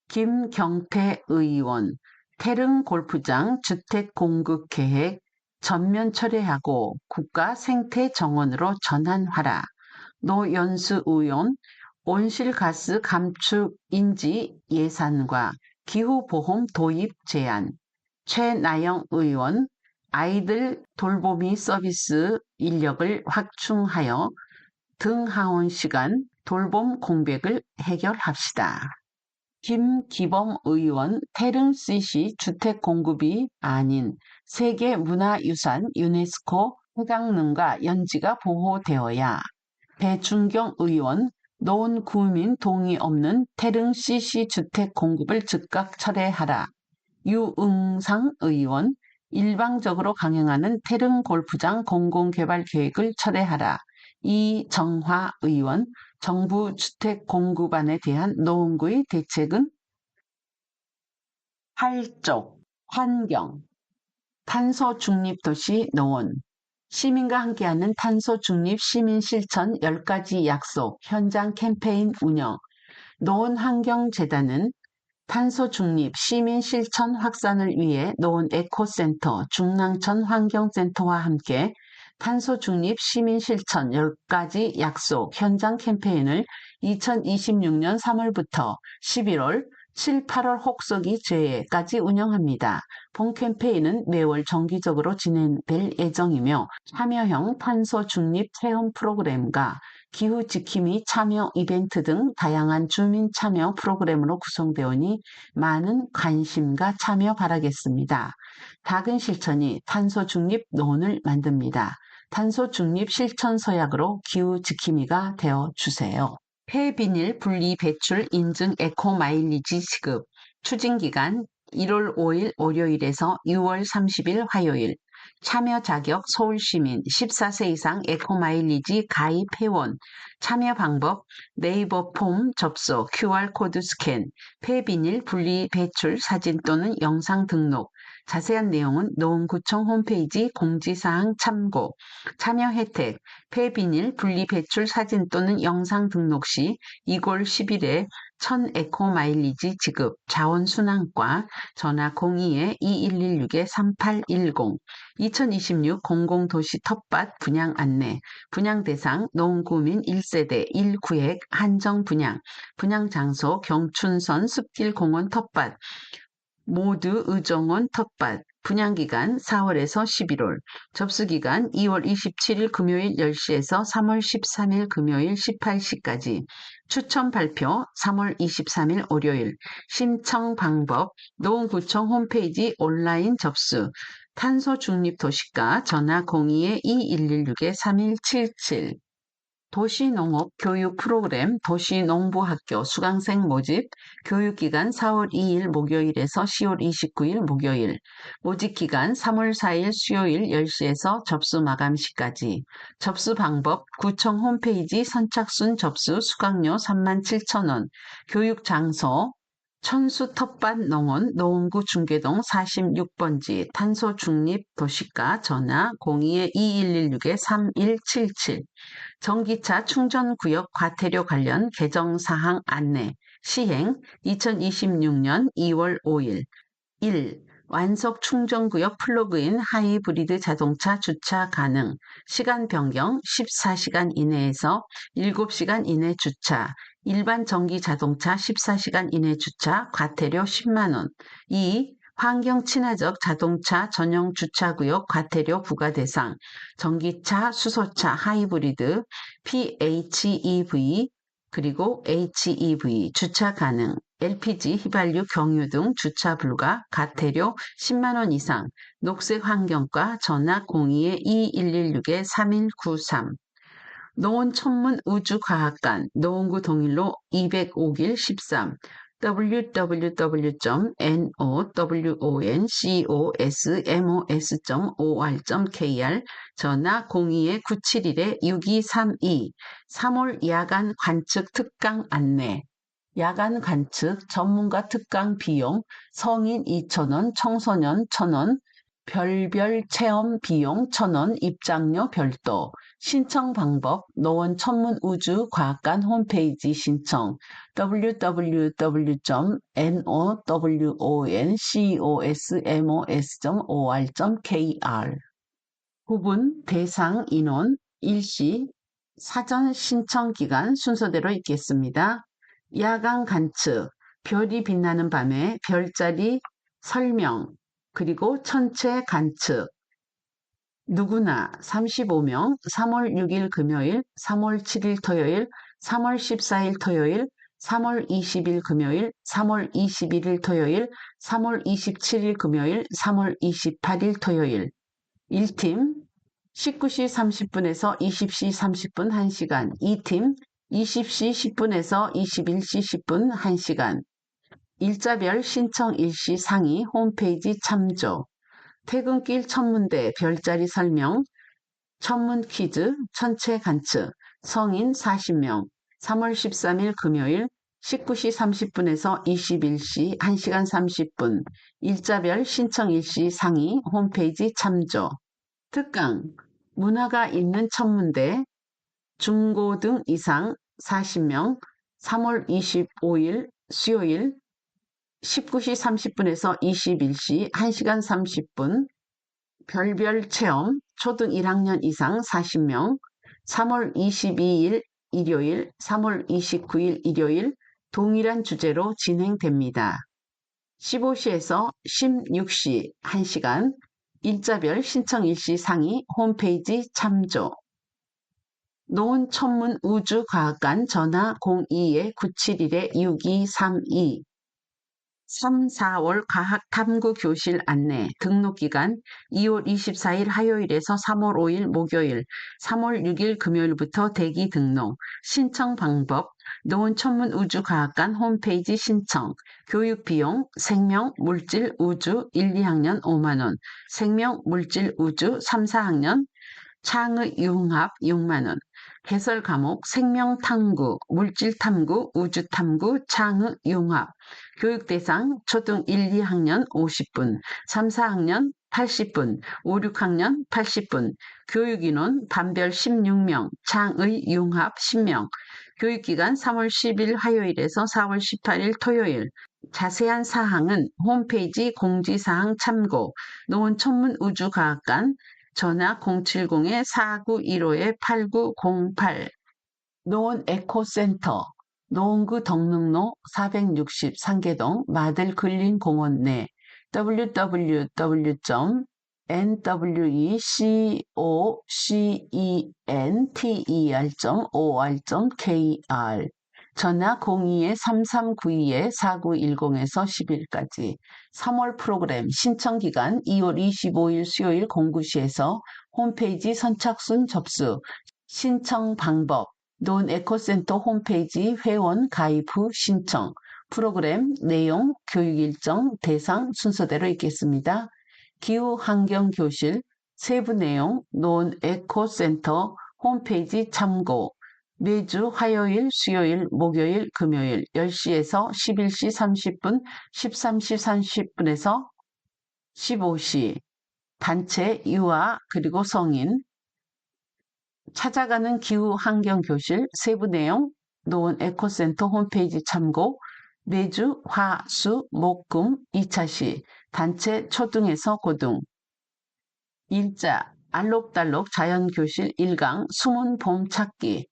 김경태 의원 태릉 골프장 주택 공급 계획 전면 철회하고 국가 생태 정원으로 전환하라. 노연수 의원 온실가스 감축 인지 예산과 기후보험 도입 제안. 최나영 의원 아이들 돌보미 서비스 인력을 확충하여 등하원 시간 돌봄 공백을 해결합시다. 김기범 의원 태릉CC 주택 공급이 아닌 세계문화유산 유네스코 해강릉과 연지가 보호되어야. 배준경 의원 노원구민 동의 없는 태릉CC 주택 공급을 즉각 철회하라. 유응상 의원 일방적으로 강행하는 태릉 골프장 공공개발 계획을 철회하라. 이정화 의원 정부 주택 공급안에 대한 노원구의 대책은? 8쪽 환경 탄소 중립 도시 노원 시민과 함께하는 탄소 중립 시민 실천 10가지 약속 현장 캠페인 운영 노원환경재단은 탄소 중립 시민 실천 확산을 위해 노원 에코센터 중랑천 환경센터와 함께 탄소 중립 시민 실천 10가지 약속 현장 캠페인을 2026년 3월부터 11월 7, 8월 혹서기 제외까지 운영합니다. 본 캠페인은 매월 정기적으로 진행될 예정이며 참여형 탄소 중립 체험 프로그램과 기후 지킴이 참여 이벤트 등 다양한 주민 참여 프로그램으로 구성되오니 많은 관심과 참여 바라겠습니다. 작은 실천이 탄소 중립 노원을 만듭니다. 탄소 중립 실천 서약으로 기후 지킴이가 되어 주세요. 폐비닐 분리 배출 인증 에코 마일리지 지급 추진 기간 1월 5일 월요일에서 6월 30일 화요일 참여 자격 서울시민 14세 이상 에코 마일리지 가입 회원 참여 방법 네이버 폼 접속 QR코드 스캔 폐비닐 분리 배출 사진 또는 영상 등록 자세한 내용은 노원구청 홈페이지 공지사항 참고 참여 혜택 폐비닐 분리 배출 사진 또는 영상 등록 시 2월 10일에 1000에코 마일리지 지급 자원순환과 전화 02-2116-3810 2026 공공도시 텃밭 분양 안내 분양 대상 노원구민 1세대 1구획 한정 분양 분양 장소 경춘선 숲길공원 텃밭 모두 의정원 텃밭 분양기간 4월에서 11월 접수기간 2월 27일 금요일 10시에서 3월 13일 금요일 18시까지 추첨 발표 3월 23일 월요일 신청 방법 노원구청 홈페이지 온라인 접수 탄소 중립 도시가 전화 02-2116-3177 도시농업 교육 프로그램 도시농부학교 수강생 모집 교육기간 4월 2일 목요일에서 10월 29일 목요일 모집기간 3월 4일 수요일 10시에서 접수 마감 시까지 접수 방법 구청 홈페이지 선착순 접수 수강료 37,000원 교육 장소 천수 텃밭 농원 노원구 중계동 46번지 탄소 중립 도시가 전화 02-2116-3177 전기차 충전구역 과태료 관련 개정사항 안내 시행 2026년 2월 5일 1. 완속 충전구역 플러그인 하이브리드 자동차 주차 가능 시간 변경 14시간 이내에서 7시간 이내 주차 일반 전기 자동차 14시간 이내 주차 과태료 10만원 2. 환경 친화적 자동차 전용 주차구역 과태료 부과 대상 전기차, 수소차, 하이브리드, PHEV 그리고 HEV 주차 가능, LPG, 휘발유, 경유 등 주차 불가, 과태료 10만원 이상, 녹색 환경과 전화 02-2116-3193 노원 천문 우주과학관 노원구 동일로 205길 13 www.nowonCOSMOS.or 전화 02-971-6232 3월 야간 관측 특강 안내 야간 관측 전문가 특강 비용 성인 2,000원, 청소년 1,000원, 별별 체험 비용 1,000원, 입장료 별도 신청 방법 노원 천문우주과학관 홈페이지 신청 www.nowonCOSMOS.or 부분 대상 인원 일시 사전 신청 기간 순서대로 있겠습니다. 야간 관측 별이 빛나는 밤에 별자리 설명 그리고 천체 관측 누구나 35명 3월 6일 금요일 3월 7일 토요일 3월 14일 토요일, 3월 20일 금요일, 3월 21일 토요일, 3월 27일 금요일, 3월 28일 토요일. 1팀 19시 30분에서 20시 30분 1시간, 2팀 20시 10분에서 21시 10분 1시간. 일자별 신청 일시 상의 홈페이지 참조. 퇴근길 천문대 별자리 설명, 천문 퀴즈, 천체 관측, 성인 40명, 3월 13일 금요일 19시 30분에서 21시 1시간 30분, 일자별 신청 일시 상의 홈페이지 참조. 특강, 문화가 있는 천문대, 중고등 이상 40명, 3월 25일 수요일 19시 30분에서 21시 1시간 30분, 별별 체험, 초등 1학년 이상 40명, 3월 22일 일요일, 3월 29일 일요일 동일한 주제로 진행됩니다. 15시에서 16시 1시간, 일자별 신청 일시 상의 홈페이지 참조. 노원천문우주과학관 전화 02-971-6232. 3, 4월 과학탐구교실 안내, 등록기간 2월 24일 화요일에서 3월 5일 목요일, 3월 6일 금요일부터 대기 등록, 신청 방법, 노원천문우주과학관 홈페이지 신청, 교육비용, 생명, 물질, 우주 1, 2학년 5만원, 생명, 물질, 우주 3, 4학년 창의 융합 6만원, 개설 과목 생명탐구, 물질탐구, 우주탐구, 창의 융합, 교육대상 초등 1, 2학년 50분, 3, 4학년 80분, 5, 6학년 80분, 교육인원 반별 16명, 창의 융합 10명, 교육기간 3월 10일 화요일에서 4월 18일 토요일. 자세한 사항은 홈페이지 공지사항 참고, 노원천문우주과학관 전화 070-4915-8908. 노원 에코센터, 노원구 덕능로 460 상계동 마들글린공원 내 www.nwecenter.or.kr 전화 02-3392-4910에서 10일까지. 3월 프로그램 신청기간 2월 25일 수요일 09시에서 홈페이지 선착순 접수. 신청 방법, 논에코센터 홈페이지 회원 가입 후 신청. 프로그램 내용, 교육 일정, 대상 순서대로 있겠습니다. 기후환경교실 세부 내용 논에코센터 홈페이지 참고. 매주 화요일, 수요일, 목요일, 금요일 10시에서 11시 30분, 13시 30분에서 15시. 단체, 유아, 그리고 성인. 찾아가는 기후환경교실 세부 내용 노원 에코센터 홈페이지 참고. 매주 화, 수, 목, 금 2차시. 단체 초등에서 고등. 일자, 알록달록 자연교실 1강 숨은 봄 찾기.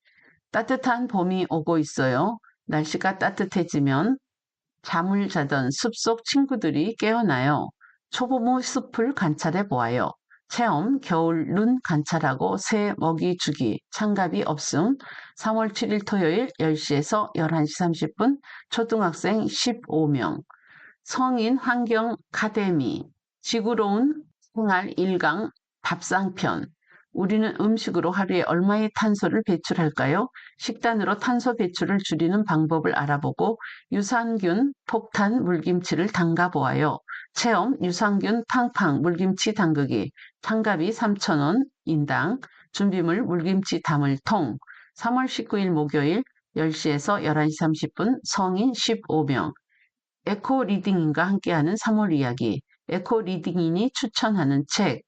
따뜻한 봄이 오고 있어요. 날씨가 따뜻해지면 잠을 자던 숲속 친구들이 깨어나요. 초보무 숲을 관찰해 보아요. 체험, 겨울 눈 관찰하고 새 먹이 주기, 장갑이 없음. 3월 7일 토요일 10시에서 11시 30분, 초등학생 15명. 성인 환경 카데미, 지구로운 생활 1강 밥상편. 우리는 음식으로 하루에 얼마의 탄소를 배출할까요? 식단으로 탄소 배출을 줄이는 방법을 알아보고 유산균 폭탄 물김치를 담가 보아요. 체험 유산균 팡팡 물김치 담그기. 장갑이 3,000원 인당. 준비물 물김치 담을 통. 3월 19일 목요일 10시에서 11시 30분 성인 15명. 에코 리딩인과 함께하는 3월 이야기. 에코 리딩인이 추천하는 책.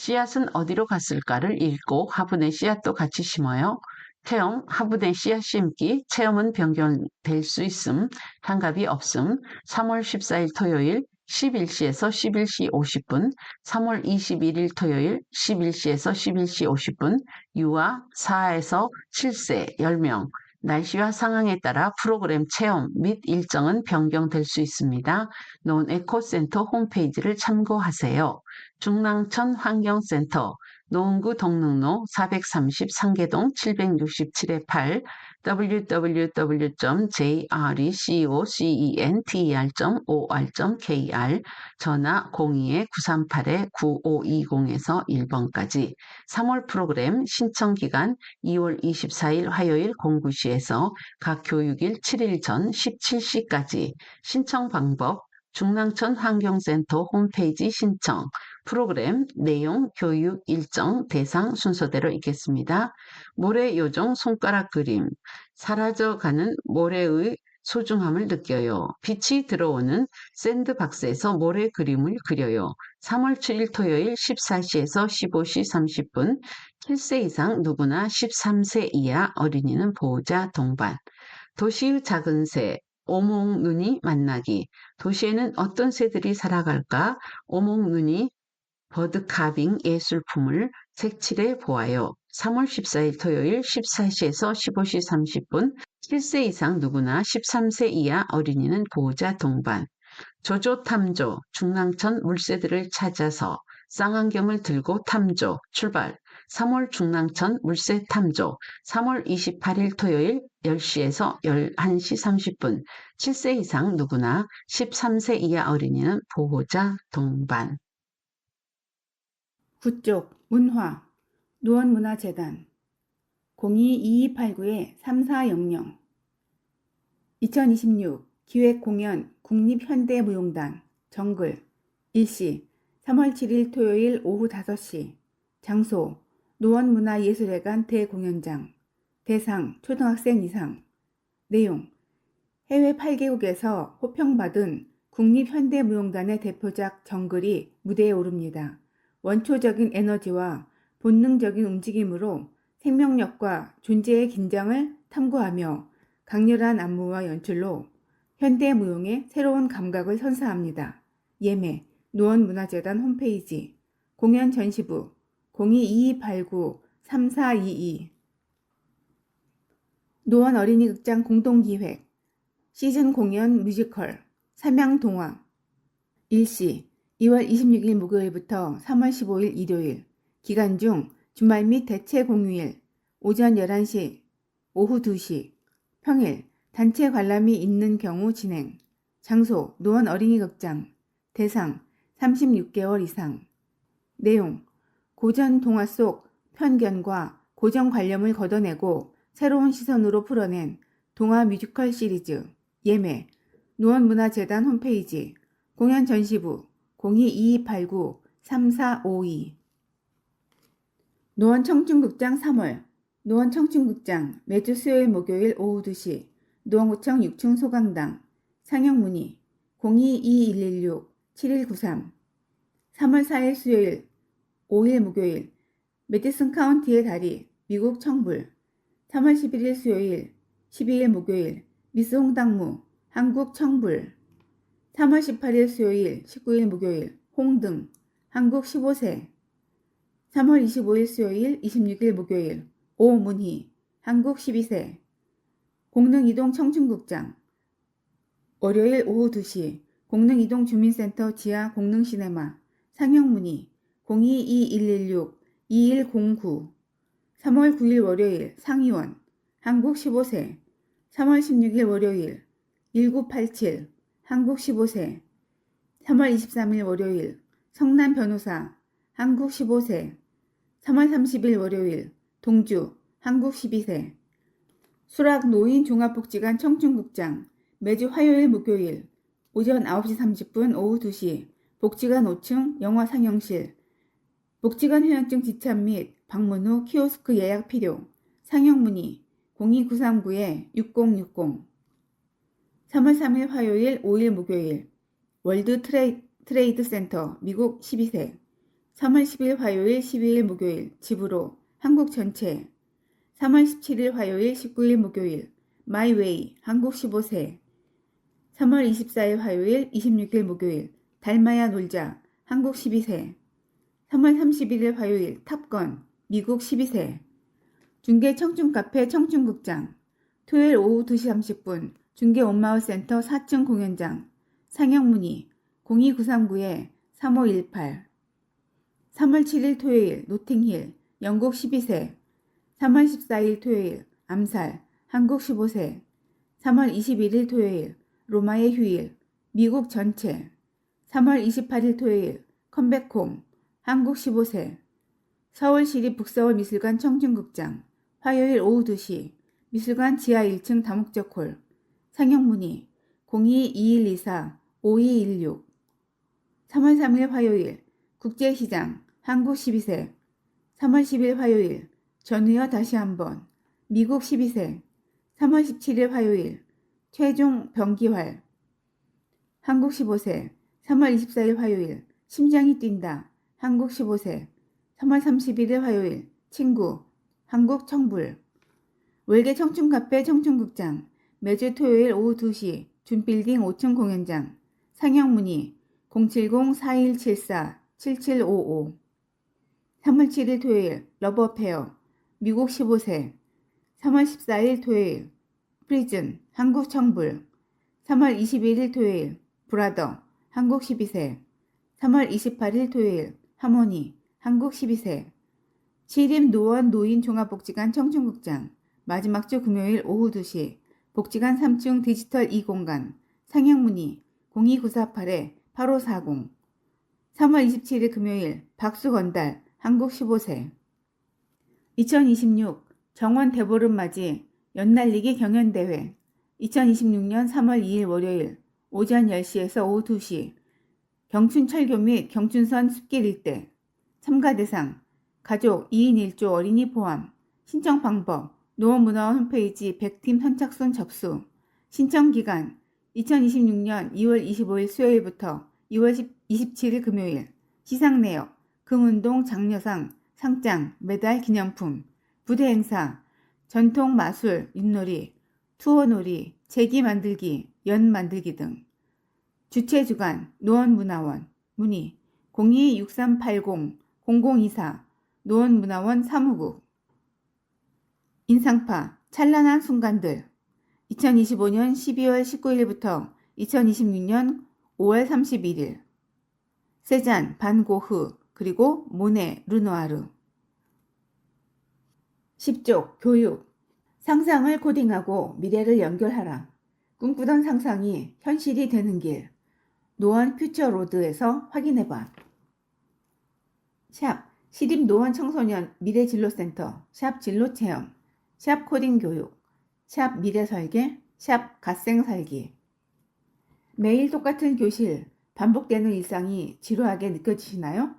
씨앗은 어디로 갔을까를 읽고 화분에 씨앗도 같이 심어요. 체험, 화분에 씨앗 심기, 체험은 변경될 수 있음, 장갑이 없음. 3월 14일 토요일 11시에서 11시 50분, 3월 21일 토요일 11시에서 11시 50분, 유아 4에서 7세 10명. 날씨와 상황에 따라 프로그램 체험 및 일정은 변경될 수 있습니다. 논에코센터 홈페이지를 참고하세요. 중랑천 환경센터, 노원구 동릉로 430 상계동 767-8 www.jrecocenter.or.kr 전화 02-938-9520에서 1번까지 3월 프로그램 신청 기간 2월 24일 화요일 09시에서 각 교육일 7일 전 17시까지 신청 방법 중랑천 환경센터 홈페이지 신청 프로그램 내용, 교육, 일정, 대상 순서대로 있겠습니다. 모래요정 손가락 그림 사라져가는 모래의 소중함을 느껴요. 빛이 들어오는 샌드박스에서 모래 그림을 그려요. 3월 7일 토요일 14시에서 15시 30분 7세 이상 누구나 13세 이하 어린이는 보호자 동반 도시의 작은 새 오목눈이 만나기 도시에는 어떤 새들이 살아갈까 오목눈이 버드카빙 예술품을 색칠해 보아요. 3월 14일 토요일 14시에서 15시 30분 7세 이상 누구나 13세 이하 어린이는 보호자 동반 조조 탐조 중랑천 물새들을 찾아서 쌍안경을 들고 탐조 출발 3월 중랑천 물새 탐조 3월 28일 토요일 10시에서 11시 30분 7세 이상 누구나 13세 이하 어린이는 보호자 동반 구쪽 문화 노원문화재단 02-2289-3400 2026 기획공연 국립현대무용단 정글 일시 3월 7일 토요일 오후 5시 장소 노원문화예술회관 대공연장 대상 초등학생 이상 내용 해외 8개국에서 호평받은 국립현대무용단의 대표작 정글이 무대에 오릅니다. 원초적인 에너지와 본능적인 움직임으로 생명력과 존재의 긴장을 탐구하며 강렬한 안무와 연출로 현대무용의 새로운 감각을 선사합니다. 예매 노원문화재단 홈페이지 공연 전시부 02-2289-3422 노원어린이극장 공동기획 시즌 공연 뮤지컬 삼양동화 일시 2월 26일 목요일부터 3월 15일 일요일 기간 중 주말 및 대체 공휴일 오전 11시, 오후 2시 평일 단체 관람이 있는 경우 진행 장소 노원 어린이극장 대상 36개월 이상 내용 고전 동화 속 편견과 고정관념을 걷어내고 새로운 시선으로 풀어낸 동화 뮤지컬 시리즈 예매 노원문화재단 홈페이지 공연 전시부 02-2289-3452 노원청춘극장 3월 노원청춘극장 매주 수요일 목요일 오후 2시 노원구청 6층 소강당 상영문의 02-2116-7193 3월 4일 수요일 5일 목요일 매디슨 카운티의 다리 미국 청불 3월 11일 수요일 12일 목요일 미스 홍당무 한국 청불 3월 18일 수요일 19일 목요일 홍등 한국 15세 3월 25일 수요일 26일 목요일 오문희 한국 12세 공릉이동 청춘극장 월요일 오후 2시 공릉이동 주민센터 지하 공릉시네마 상영문의 02-2116-2109 3월 9일 월요일 상의원 한국 15세 3월 16일 월요일 1987 한국 15세 3월 23일 월요일 성남 변호사 한국 15세 3월 30일 월요일 동주 한국 12세 수락 노인 종합복지관 청춘극장 매주 화요일 목요일 오전 9시 30분 오후 2시 복지관 5층 영화 상영실 복지관 회원증 지참 및 방문 후 키오스크 예약 필요 상영문의 02939-6060 3월 3일 화요일 5일 목요일 월드 트레이드 센터 미국 12세 3월 10일 화요일 12일 목요일 집으로 한국 전체 3월 17일 화요일 19일 목요일 마이웨이 한국 15세 3월 24일 화요일 26일 목요일 달마야 놀자 한국 12세 3월 31일 화요일 탑건 미국 12세 중계 청춘카페 청춘극장 토요일 오후 2시 30분 중계 온마을센터 4층 공연장 상영문의 02939-3518 3월 7일 토요일 노팅힐 영국 12세 3월 14일 토요일 암살 한국 15세 3월 21일 토요일 로마의 휴일 미국 전체 3월 28일 토요일 컴백홈 한국 15세 서울시립 북서울미술관 청춘극장 화요일 오후 2시 미술관 지하 1층 다목적 홀 상영문의 02-2124-5216 3월 3일 화요일 국제시장 한국 12세 3월 10일 화요일 전우여 다시 한번 미국 12세 3월 17일 화요일 최종 병기활 한국 15세 3월 24일 화요일 심장이 뛴다 한국 15세 3월 31일 화요일 친구 한국 청불 월계 청춘카페 청춘극장 매주 토요일 오후 2시 준빌딩 5층 공연장 상영문의 070-4174-7755 3월 7일 토요일 러버페어 미국 15세 3월 14일 토요일 프리즌 한국 청불 3월 21일 토요일 브라더 한국 12세 3월 28일 토요일 하모니 한국 12세 시립 노원 노인 종합복지관 청춘극장 마지막 주 금요일 오후 2시 복지관 3층 디지털 2공간 상영문의 02948-8540 3월 27일 금요일 박수건달 한국 15세 2026 정원 대보름 맞이 연날리기 경연대회 2026년 3월 2일 월요일 오전 10시에서 오후 2시 경춘철교 및 경춘선 숲길 일대 참가 대상 가족 2인 1조 어린이 포함 신청 방법 노원문화원 홈페이지 100팀 선착순 접수 신청 기간 2026년 2월 25일 수요일부터 2월 27일 금요일 시상 내역 금운동 장려상 상장 메달 기념품 부대 행사 전통 마술 윷놀이 투어놀이 제기 만들기 연 만들기 등 주최주간 노원문화원 문의 02-6380-0024 노원문화원 사무국 인상파 찬란한 순간들 2025년 12월 19일부터 2026년 5월 31일 세잔, 반 고흐, 그리고 모네, 르누아르 10쪽 교육 상상을 코딩하고 미래를 연결하라. 꿈꾸던 상상이 현실이 되는 길 노원 퓨처로드에서 확인해봐. 샵 시립 노원 청소년 미래진로센터 샵 진로체험 샵 코딩교육 샵 미래설계 샵 갓생살기 매일 똑같은 교실 반복되는 일상이 지루하게 느껴지시나요?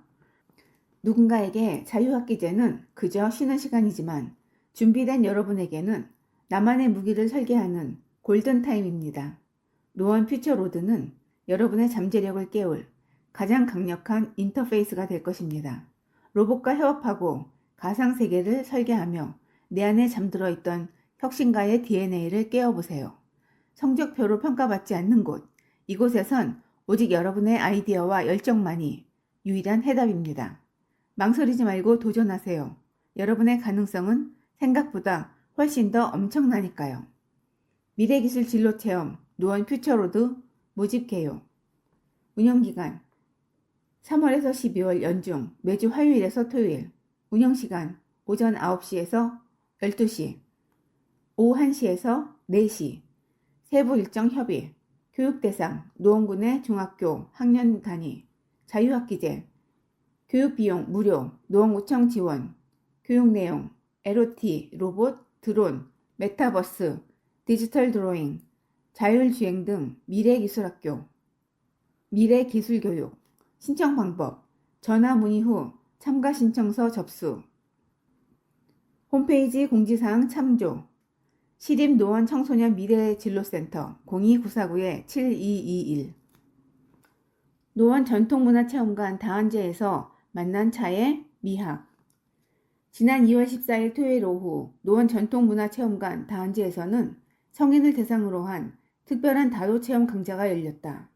누군가에게 자유학기제는 그저 쉬는 시간이지만 준비된 여러분에게는 나만의 무기를 설계하는 골든타임입니다. 노원 퓨처로드는 여러분의 잠재력을 깨울 가장 강력한 인터페이스가 될 것입니다. 로봇과 협업하고 가상세계를 설계하며 내 안에 잠들어 있던 혁신가의 DNA를 깨워보세요. 성적표로 평가받지 않는 곳, 이곳에선 오직 여러분의 아이디어와 열정만이 유일한 해답입니다. 망설이지 말고 도전하세요. 여러분의 가능성은 생각보다 훨씬 더 엄청나니까요. 미래기술 진로체험 노원 퓨처로드 모집 개요. 운영기간 3월에서 12월 연중 매주 화요일에서 토요일 운영시간 오전 9시에서 12시 오후 1시에서 4시 세부 일정 협의 교육대상 노원군의 중학교 학년 단위 자유학기제 교육비용 무료 노원구청 지원 교육내용 LOT 로봇 드론 메타버스 디지털 드로잉 자율주행 등 미래기술학교 미래기술교육 신청 방법 전화 문의 후 참가 신청서 접수 홈페이지 공지사항 참조 시립 노원 청소년 미래진로센터 02949-7221 노원 전통문화체험관 다한제에서 만난 차의 미학 지난 2월 14일 토요일 오후 노원 전통문화체험관 다한제에서는 성인을 대상으로 한 특별한 다도체험 강좌가 열렸다.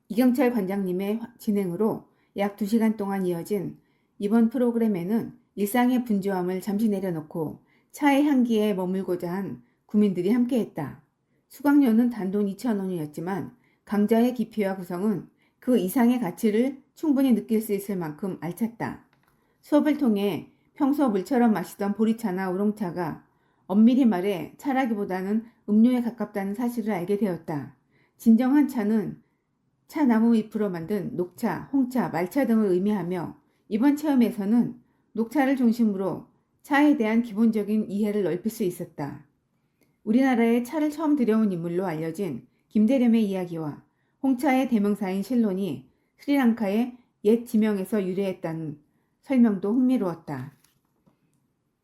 이경철 관장님의 진행으로 약 2시간 동안 이어진 이번 프로그램에는 일상의 분주함을 잠시 내려놓고 차의 향기에 머물고자 한 구민들이 함께했다. 수강료는 단돈 2,000원이었지만 강좌의 깊이와 구성은 그 이상의 가치를 충분히 느낄 수 있을 만큼 알찼다. 수업을 통해 평소 물처럼 마시던 보리차나 우롱차가 엄밀히 말해 차라기보다는 음료에 가깝다는 사실을 알게 되었다. 진정한 차는 차나무 잎으로 만든 녹차, 홍차, 말차 등을 의미하며 이번 체험에서는 녹차를 중심으로 차에 대한 기본적인 이해를 넓힐 수 있었다. 우리나라에 차를 처음 들여온 인물로 알려진 김대렴의 이야기와 홍차의 대명사인 실론이 스리랑카의 옛 지명에서 유래했다는 설명도 흥미로웠다.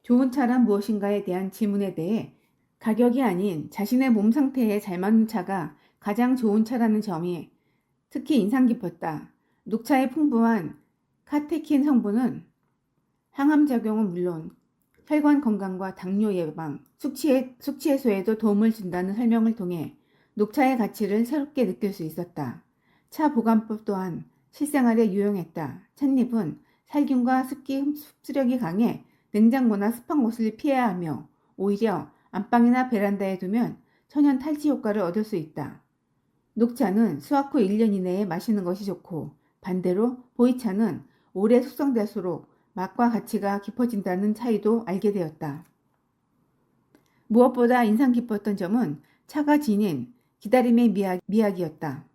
좋은 차란 무엇인가에 대한 질문에 대해 가격이 아닌 자신의 몸 상태에 잘 맞는 차가 가장 좋은 차라는 점이 특히 인상 깊었다. 녹차의 풍부한 카테킨 성분은 항암 작용은 물론 혈관 건강과 당뇨 예방, 숙취 해소에도 도움을 준다는 설명을 통해 녹차의 가치를 새롭게 느낄 수 있었다. 차 보관법 또한 실생활에 유용했다. 찻잎은 살균과 습기 흡수력이 강해 냉장고나 습한 곳을 피해야 하며 오히려 안방이나 베란다에 두면 천연 탈취 효과를 얻을 수 있다. 녹차는 수확 후 1년 이내에 마시는 것이 좋고 반대로 보이차는 오래 숙성될수록 맛과 가치가 깊어진다는 차이도 알게 되었다. 무엇보다 인상 깊었던 점은 차가 지닌 기다림의 미학이었다.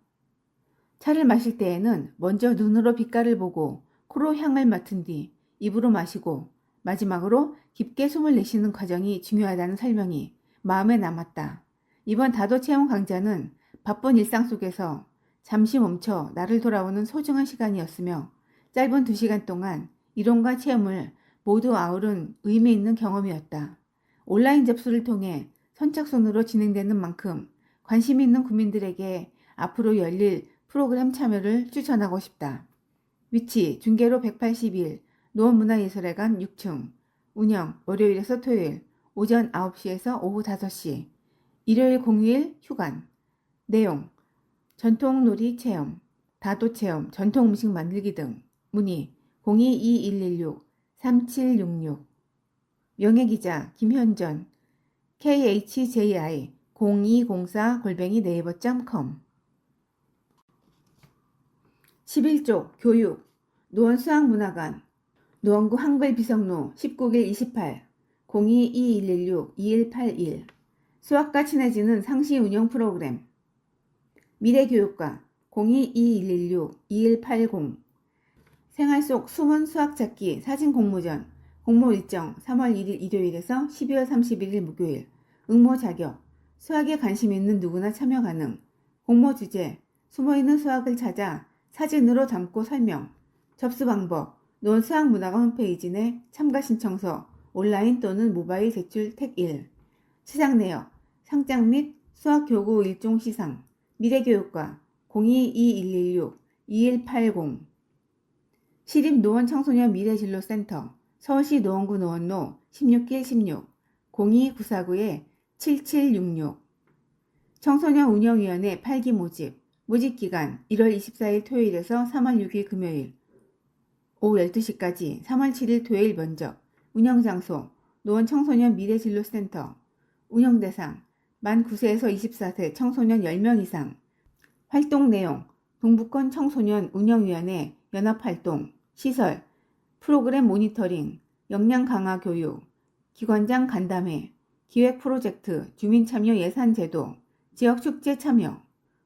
차를 마실 때에는 먼저 눈으로 빛깔을 보고 코로 향을 맡은 뒤 입으로 마시고 마지막으로 깊게 숨을 내쉬는 과정이 중요하다는 설명이 마음에 남았다. 이번 다도 체험 강좌는 바쁜 일상 속에서 잠시 멈춰 나를 돌아오는 소중한 시간이었으며 짧은 2시간 동안 이론과 체험을 모두 아우른 의미 있는 경험이었다. 온라인 접수를 통해 선착순으로 진행되는 만큼 관심 있는 국민들에게 앞으로 열릴 프로그램 참여를 추천하고 싶다. 위치 중계로 181 노원문화예술회관 6층 운영 월요일에서 토요일 오전 9시에서 오후 5시 일요일 공휴일 휴관 내용 전통놀이 체험, 다도 체험, 전통 음식 만들기 등 문의 022116-3766 명예기자 김현전 KHJI 0204@naver.com 11조 교육 노원수학문화관 노원구 한글비성로 19길 28 022116-2181 수학과 친해지는 상시 운영 프로그램 미래교육과 022116-2180 생활 속 숨은 수학 찾기 사진 공모전 공모 일정 3월 1일 일요일에서 12월 31일 목요일 응모 자격 수학에 관심 있는 누구나 참여 가능 공모 주제 숨어있는 수학을 찾아 사진으로 담고 설명 접수 방법 노원수학문화관 홈페이지 내 참가 신청서 온라인 또는 모바일 제출 택 1 시상 내역 상장 및 수학 교구 일종 시상 미래교육과 022116-2180 시립노원 청소년 미래진로센터 서울시 노원구 노원로 16길 16 02-949-7766 청소년 운영위원회 8기 모집기간 1월 24일 토요일에서 3월 6일 금요일 오후 12시까지 3월 7일 토요일 면접 운영장소 노원 청소년 미래진로센터 운영대상 만 9세에서 24세 청소년 10명 이상 활동 내용 동북권 청소년 운영위원회 연합활동 시설 프로그램 모니터링 역량 강화 교육 기관장 간담회 기획 프로젝트 주민참여 예산제도 지역축제 참여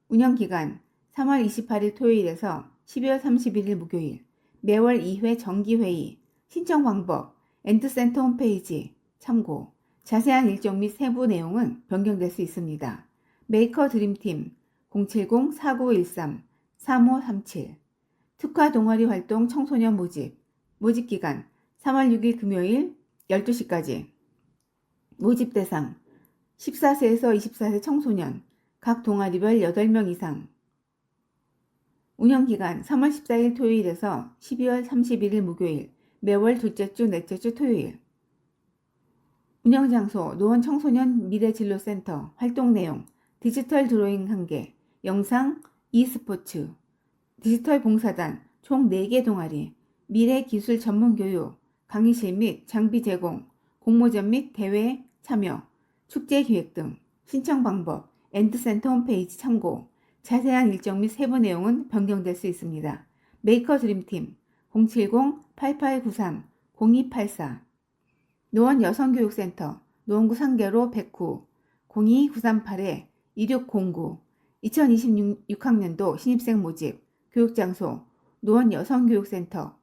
운영기간 3월 28일 토요일에서 12월 31일 목요일 매월 2회 정기회의 신청 방법 엔트센터 홈페이지 참고 자세한 일정 및 세부 내용은 변경될 수 있습니다. 메이커 드림팀 070-4913-3537 특화 동아리 활동 청소년 모집기간 3월 6일 금요일 12시까지 모집 대상 14세에서 24세 청소년 각 동아리별 8명 이상 운영기간 3월 14일 토요일에서 12월 31일 목요일 매월 둘째 주 넷째 주 토요일 운영장소 노원 청소년 미래진로센터 활동 내용 디지털 드로잉 1개 영상 e스포츠 디지털 봉사단 총 4개 동아리 미래기술 전문교육 강의실 및 장비 제공 공모전 및 대회 참여 축제 기획 등 신청 방법 엔드센터 홈페이지 참고 자세한 일정 및 세부 내용은 변경될 수 있습니다. 메이커 드림팀 070-8893-0284 노원 여성교육센터 노원구 상계로 109 02-938-2609 2026학년도 신입생 모집 교육장소 노원 여성교육센터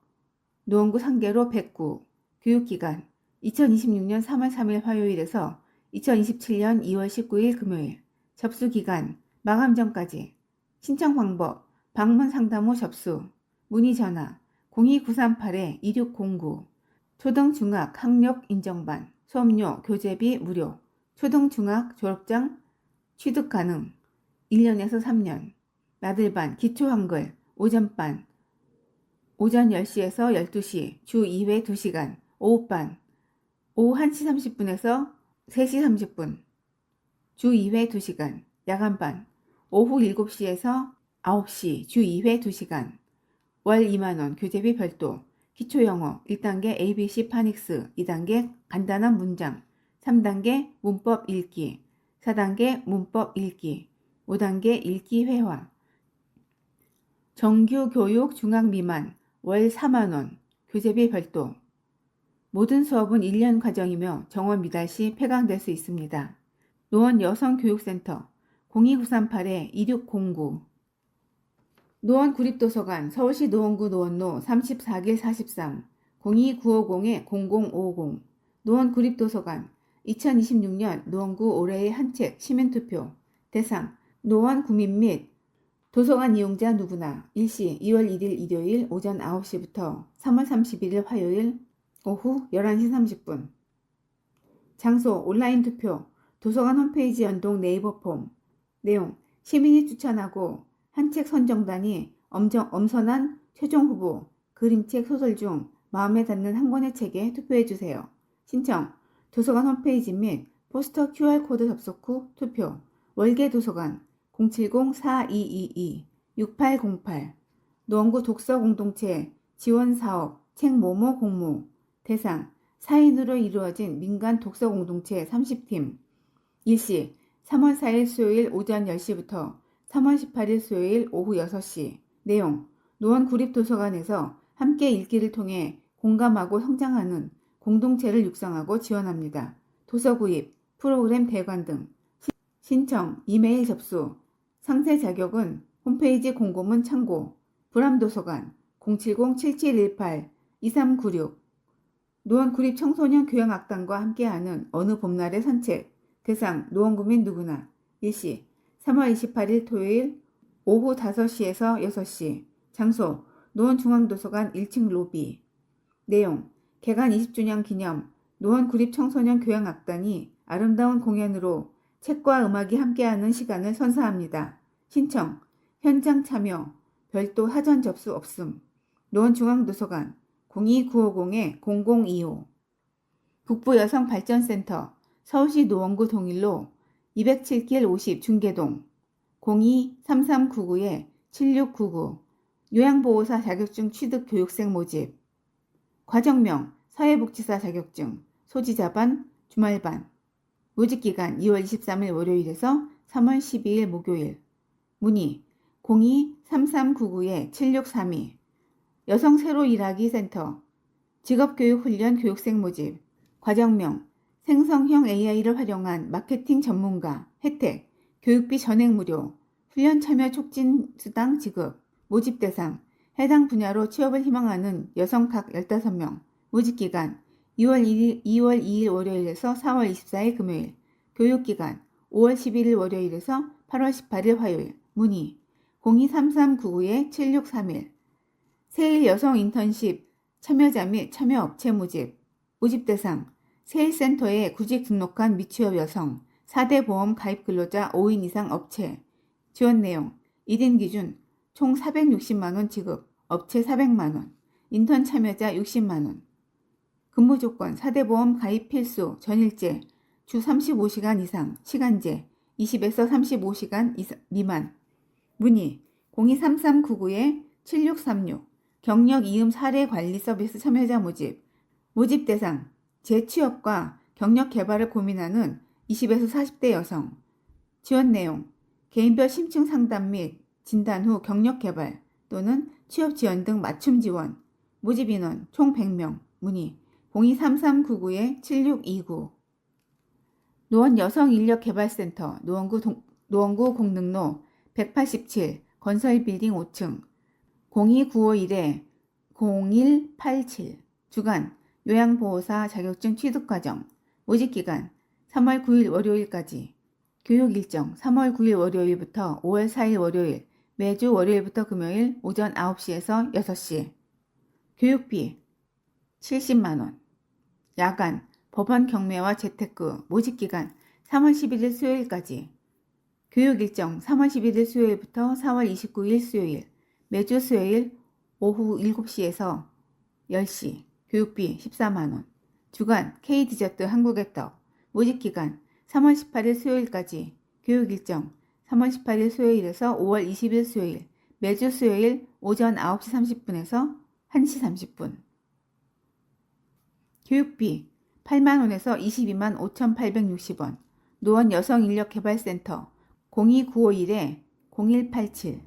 노원구 상계로 109 교육기간 2026년 3월 3일 화요일에서 2027년 2월 19일 금요일 접수기간 마감 전까지 신청 방법 방문 상담 후 접수 문의 전화 02938-2609 초등 중학 학력 인정반 수업료 교재비 무료 초등 중학 졸업장 취득 가능 1년에서 3년 나들반 기초 한글 오전반 오전 10시에서 12시 주 2회 2시간 오후반 오후 1시 30분에서 3시 30분 주 2회 2시간 야간반 오후 7시에서 9시 주 2회 2시간 월 2만원 교재비 별도 기초영어 1단계 ABC 파닉스 2단계 간단한 문장 3단계 문법 읽기 4단계 문법 읽기 5단계 읽기 회화 정규교육 중학 미만 월 4만원 교재비 별도 모든 수업은 1년 과정이며 정원 미달 시 폐강될 수 있습니다. 노원 여성교육센터 02938-2609 노원 구립도서관 서울시 노원구 노원로 34길 43 02950-0050 노원 구립도서관 2026년 노원구 올해의 한 책 시민투표 대상 노원 구민 및 도서관 이용자 누구나 일시 2월 1일 일요일 오전 9시부터 3월 31일 화요일 오후 11시 30분 장소 온라인 투표 도서관 홈페이지 연동 네이버 폼 내용 시민이 추천하고 한 책 선정단이 엄선한 최종 후보 그림책 소설 중 마음에 닿는 한 권의 책에 투표해주세요. 신청 도서관 홈페이지 및 포스터 QR코드 접속 후 투표 월계 도서관 070-4222-6808 노원구 독서공동체 지원사업 책모모 공모 대상 4인으로 이루어진 민간 독서공동체 30팀 일시 3월 4일 수요일 오전 10시부터 3월 18일 수요일 오후 6시 내용 노원 구립도서관에서 함께 읽기를 통해 공감하고 성장하는 공동체를 육성하고 지원합니다. 도서구입, 프로그램 대관 등 신청, 이메일 접수 상세 자격은 홈페이지 공고문 참고 불암도서관 070-7718-2396 노원 구립청소년 교양악단과 함께하는 어느 봄날의 산책 대상 노원구민 누구나 일시 3월 28일 토요일 오후 5시에서 6시 장소 노원중앙도서관 1층 로비 내용 개관 20주년 기념 노원 구립청소년 교양악단이 아름다운 공연으로 책과 음악이 함께하는 시간을 선사합니다. 신청 현장 참여 별도 사전 접수 없음 노원중앙도서관 02950-0025 북부여성발전센터 서울시 노원구 동일로 207길 50 중계동 02-3399-7699 요양보호사 자격증 취득 교육생 모집 과정명 사회복지사 자격증 소지자반 주말반 모집기간 2월 23일 월요일에서 3월 12일 목요일 문의 02-3399-7632 여성 새로 일하기 센터 직업교육훈련 교육생 모집 과정명 생성형 AI를 활용한 마케팅 전문가 혜택 교육비 전액 무료 훈련 참여 촉진 수당 지급 모집 대상 해당 분야로 취업을 희망하는 여성 각 15명 모집기간 2월 2일 월요일에서 4월 24일 금요일 교육기간 5월 11일 월요일에서 8월 18일 화요일 문의 02-3399-7631 세일 여성 인턴십 참여자 및 참여업체 모집 모집 대상 세일센터에 구직 등록한 미취업 여성 4대 보험 가입 근로자 5인 이상 업체 지원 내용 1인 기준 총 460만원 지급 업체 400만원 인턴 참여자 60만원 근무 조건 4대 보험 가입 필수 전일제 주 35시간 이상 시간제 20에서 35시간 미만 문의 02-3399-7636 경력 이음 사례 관리 서비스 참여자 모집 모집 대상 재취업과 경력 개발을 고민하는 20에서 40대 여성 지원 내용 개인별 심층 상담 및 진단 후 경력 개발 또는 취업 지원 등 맞춤 지원 모집 인원 총 100명. 문의 023399-7629. 노원 여성인력개발센터 노원구 공릉로 187 건설빌딩 5층 02951-0187. 주간 요양보호사 자격증 취득과정. 모집기간 3월 9일 월요일까지. 교육일정 3월 9일 월요일부터 5월 4일 월요일, 매주 월요일부터 금요일 오전 9시에서 6시. 교육비 70만원. 야간 법원 경매와 재테크. 모집기간 3월 11일 수요일까지. 교육일정 3월 11일 수요일부터 4월 29일 수요일, 매주 수요일 오후 7시에서 10시. 교육비 14만원. 주간 K디저트 한국의 떡. 모집기간 3월 18일 수요일까지. 교육일정 3월 18일 수요일에서 5월 20일 수요일, 매주 수요일 오전 9시 30분에서 1시 30분. 교육비 8만원에서 22만 5,860원. 노원 여성인력개발센터 02951-0187.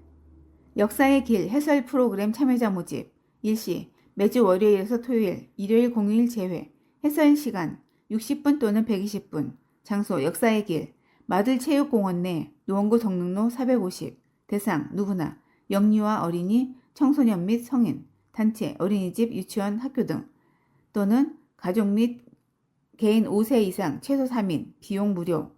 역사의 길 해설 프로그램 참여자 모집. 일시 매주 월요일에서 토요일, 일요일 공휴일 제외. 해설 시간 60분 또는 120분. 장소 역사의 길 마들체육공원 내 노원구 정릉로 450. 대상 누구나 영유아 어린이, 청소년 및 성인, 단체, 어린이집, 유치원, 학교 등 또는 가족 및 개인 5세 이상 최소 3인. 비용 무료.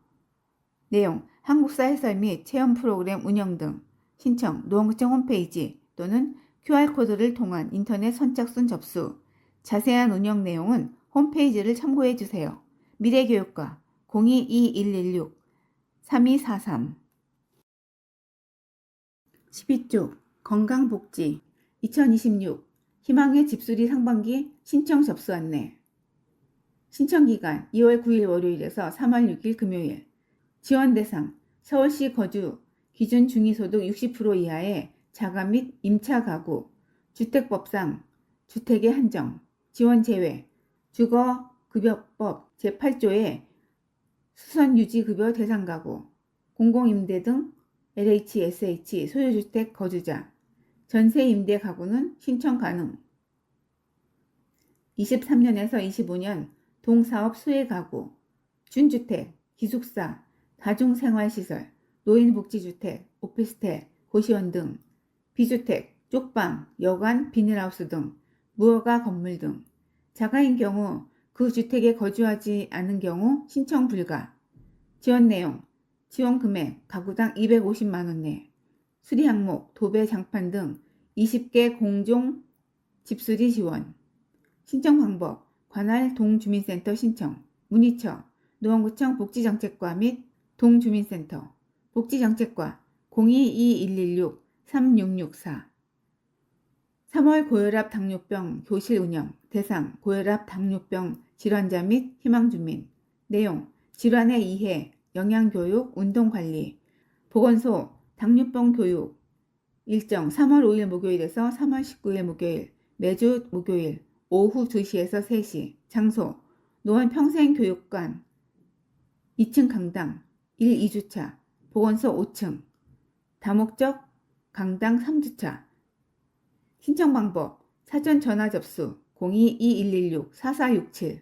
내용 한국사 해설 및 체험 프로그램 운영 등. 신청 노원구청 홈페이지 또는 QR코드를 통한 인터넷 선착순 접수. 자세한 운영 내용은 홈페이지를 참고해 주세요. 미래교육과 022116-3243. 12쪽 건강복지 2026 희망의 집수리 상반기 신청 접수 안내. 신청기간 2월 9일 월요일에서 3월 6일 금요일. 지원 대상 서울시 거주 기준 중위소득 60% 이하의 자가 및 임차 가구, 주택법상 주택의 한정, 지원 제외, 주거급여법 제8조의 수선유지급여 대상 가구, 공공임대 등 LH, SH 소유주택 거주자, 전세임대 가구는 신청 가능. 23년에서 25년 동사업 수혜 가구, 준주택, 기숙사, 다중생활시설, 노인복지주택, 오피스텔, 고시원 등, 비주택, 쪽방, 여관, 비닐하우스 등, 무허가 건물 등, 자가인 경우 그 주택에 거주하지 않은 경우 신청 불가. 지원 내용, 지원 금액 가구당 250만원 내, 수리 항목, 도배, 장판 등 20개 공종 집수리 지원. 신청 방법, 관할 동주민센터 신청, 문의처, 노원구청 복지정책과 및 동주민센터, 복지정책과 022116-3664. 3월 고혈압 당뇨병 교실 운영. 대상 고혈압 당뇨병 질환자 및 희망주민. 내용 질환의 이해, 영양교육, 운동관리. 보건소 당뇨병 교육. 일정 3월 5일 목요일에서 3월 19일 목요일, 매주 목요일 오후 2시에서 3시. 장소 노원평생교육관 2층 강당 1, 2주차, 보건소 5층, 다목적 강당 3주차. 신청 방법, 사전 전화 접수 022116-4467.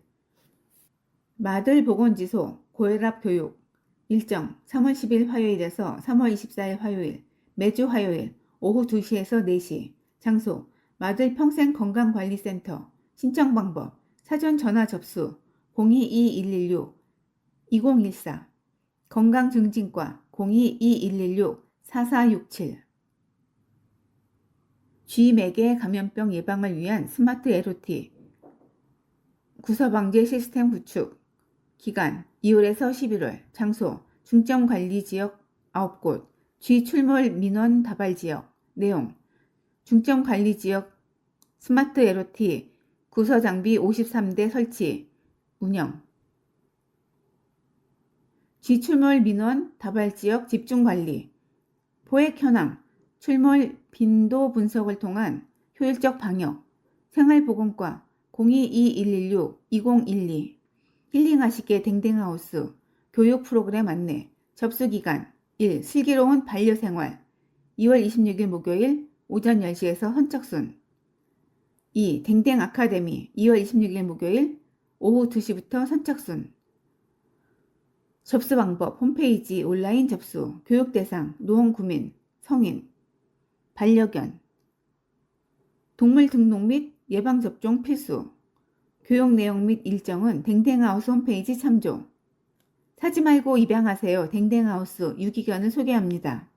마들보건지소 고혈압 교육. 일정 3월 10일 화요일에서 3월 24일 화요일, 매주 화요일 오후 2시에서 4시. 장소 마들평생건강관리센터. 신청 방법, 사전 전화 접수 022116-2014. 건강증진과 022116-4467. 쥐매개 감염병 예방을 위한 스마트 LOT 구서방제 시스템 구축. 기간 2월에서 11월. 장소 중점관리지역 9곳. 쥐 출몰 민원 다발지역. 내용 중점관리지역 스마트 LOT 구서장비 53대 설치 운영. 쥐 출몰 민원 다발지역 집중관리. 포획 현황 출몰 빈도 분석을 통한 효율적 방역. 생활보건과 022116-2012. 힐링하시게 댕댕하우스 교육 프로그램 안내. 접수기간 1. 슬기로운 반려생활 2월 26일 목요일 오전 10시에서 선착순. 2. 댕댕 아카데미 2월 26일 목요일 오후 2시부터 선착순. 접수 방법 홈페이지 온라인 접수. 교육 대상 노원 구민, 성인, 반려견. 동물 등록 및 예방접종 필수. 교육 내용 및 일정은 댕댕하우스 홈페이지 참조. 사지 말고 입양하세요. 댕댕하우스 유기견을 소개합니다.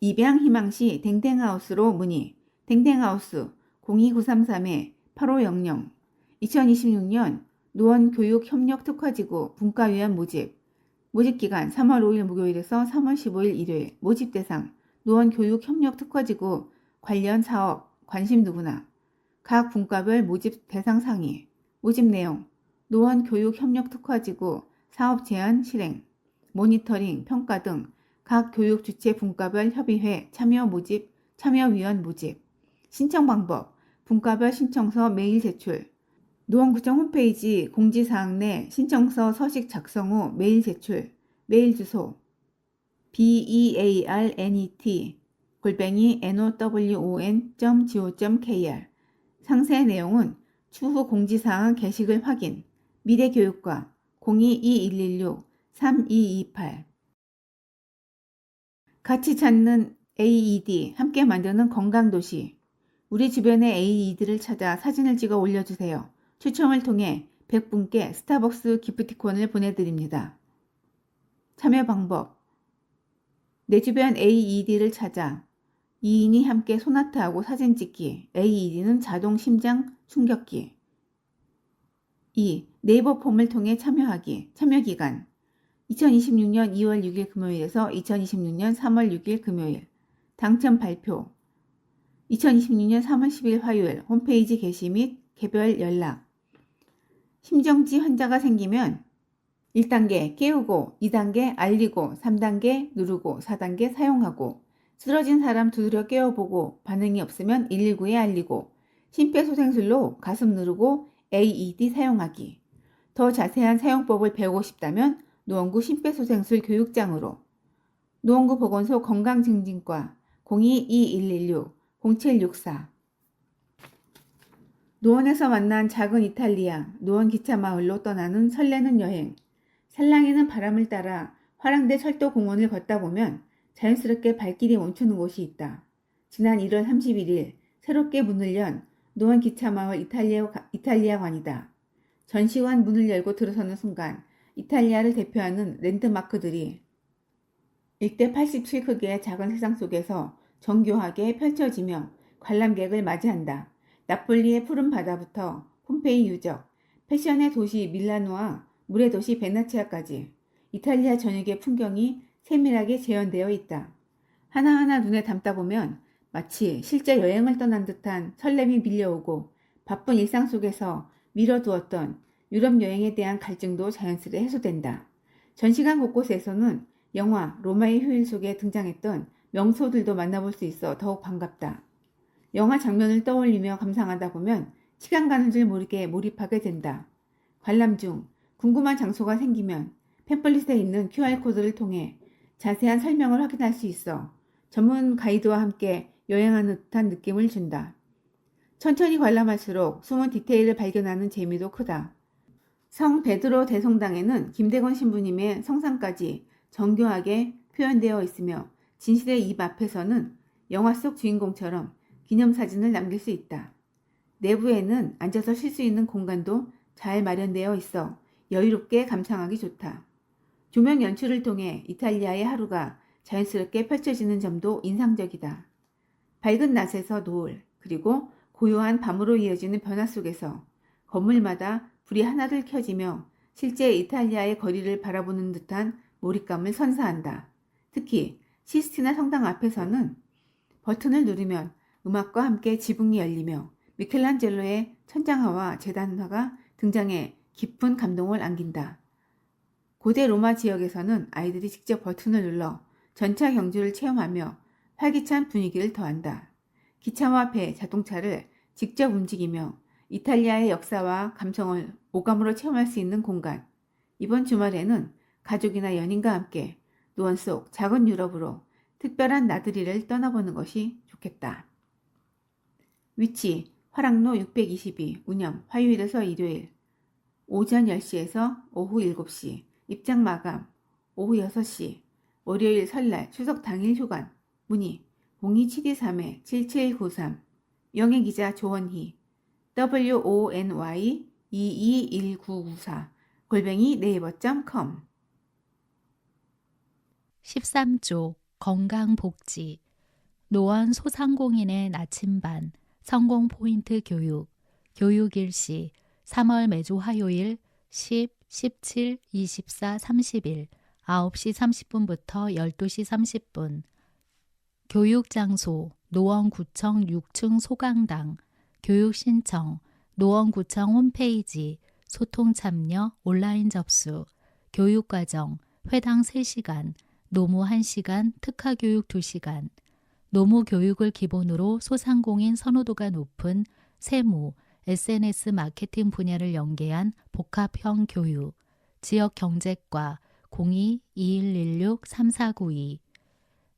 입양 희망 시 댕댕하우스로 문의. 댕댕하우스 02933-8500. 2026년 노원 교육협력특화지구 분과위원 모집. 모집기간 3월 5일 목요일에서 3월 15일 일요일. 모집 대상 노원 교육협력특화지구 관련 사업 관심 누구나. 각 분과별 모집 대상 상의. 모집 내용 노원 교육협력특화지구 사업 제안 실행, 모니터링, 평가 등 각 교육 주체 분과별 협의회 참여 모집, 참여위원 모집. 신청 방법 분과별 신청서 메일 제출. 노원구청 홈페이지 공지사항 내 신청서 서식 작성 후 메일 제출. 메일 주소 bearnet@nowon.go.kr. 상세 내용은 추후 공지사항 게시글 확인. 미래교육과 02-2116-3228. 같이 찾는 AED, 함께 만드는 건강도시. 우리 주변의 AED를 찾아 사진을 찍어 올려주세요. 추첨을 통해 100분께 스타벅스 기프티콘을 보내드립니다. 참여 방법 내 주변 AED를 찾아 2인이 함께 소나트하고 사진 찍기. AED는 자동 심장 충격기. 2. 네이버 폼을 통해 참여하기. 참여기간 2026년 2월 6일 금요일에서 2026년 3월 6일 금요일. 당첨 발표 2026년 3월 10일 화요일. 홈페이지 게시 및 개별 연락. 심정지 환자가 생기면 1단계 깨우고, 2단계 알리고, 3단계 누르고, 4단계 사용하고, 쓰러진 사람 두드려 깨워보고 반응이 없으면 119에 알리고, 심폐소생술로 가슴 누르고 AED 사용하기. 더 자세한 사용법을 배우고 싶다면 노원구 심폐소생술 교육장으로. 노원구 보건소 건강증진과 02-2116-0764. 노원에서 만난 작은 이탈리아, 노원 기차마을로 떠나는 설레는 여행. 살랑이는 바람을 따라 화랑대 철도공원을 걷다 보면 자연스럽게 발길이 멈추는 곳이 있다. 지난 1월 31일 새롭게 문을 연 노원 기차마을 이탈리아관이다. 전시관 문을 열고 들어서는 순간 이탈리아를 대표하는 랜드마크들이 1:87 크기의 작은 세상 속에서 정교하게 펼쳐지며 관람객을 맞이한다. 나폴리의 푸른 바다부터 폼페이 유적, 패션의 도시 밀라노와 물의 도시 베네치아까지 이탈리아 전역의 풍경이 세밀하게 재현되어 있다. 하나하나 눈에 담다 보면 마치 실제 여행을 떠난 듯한 설렘이 밀려오고 바쁜 일상 속에서 미뤄두었던 유럽 여행에 대한 갈증도 자연스레 해소된다. 전시관 곳곳에서는 영화 로마의 휴일 속에 등장했던 명소들도 만나볼 수 있어 더욱 반갑다. 영화 장면을 떠올리며 감상하다 보면 시간 가는 줄 모르게 몰입하게 된다. 관람 중 궁금한 장소가 생기면 팸플릿에 있는 QR코드를 통해 자세한 설명을 확인할 수 있어 전문 가이드와 함께 여행하는 듯한 느낌을 준다. 천천히 관람할수록 숨은 디테일을 발견하는 재미도 크다. 성 베드로 대성당에는 김대건 신부님의 성상까지 정교하게 표현되어 있으며 진실의 입 앞에서는 영화 속 주인공처럼 기념사진을 남길 수 있다. 내부에는 앉아서 쉴 수 있는 공간도 잘 마련되어 있어 여유롭게 감상하기 좋다. 조명 연출을 통해 이탈리아의 하루가 자연스럽게 펼쳐지는 점도 인상적이다. 밝은 낮에서 노을, 그리고 고요한 밤으로 이어지는 변화 속에서 건물마다 불이 하나둘 켜지며 실제 이탈리아의 거리를 바라보는 듯한 몰입감을 선사한다. 특히 시스티나 성당 앞에서는 버튼을 누르면 음악과 함께 지붕이 열리며 미켈란젤로의 천장화와 제단화가 등장해 깊은 감동을 안긴다. 고대 로마 지역에서는 아이들이 직접 버튼을 눌러 전차 경주를 체험하며 활기찬 분위기를 더한다. 기차와 배, 자동차를 직접 움직이며 이탈리아의 역사와 감성을 오감으로 체험할 수 있는 공간. 이번 주말에는 가족이나 연인과 함께 노원 속 작은 유럽으로 특별한 나들이를 떠나보는 것이 좋겠다. 위치 화랑로 622, 운영 화요일에서 일요일 오전 10시에서 오후 7시, 입장 마감 오후 6시, 월요일 설날 추석 당일 휴관, 문의 02-723-7793, 명예기자 조원희, wony221994, @naver.com. 13조 건강복지 노원 소상공인의 나침반 성공 포인트 교육 교육일시 3월 매주 화요일 10, 17, 24, 30일 9시 30분부터 12시 30분 교육장소 노원구청 6층 소강당 교육신청 노원구청 홈페이지 소통 참여 온라인 접수 교육과정 회당 3시간 노무 1시간 특화교육 2시간 노무교육을 기본으로 소상공인 선호도가 높은 세무, SNS 마케팅 분야를 연계한 복합형 교육 지역경제과 02-2116-3492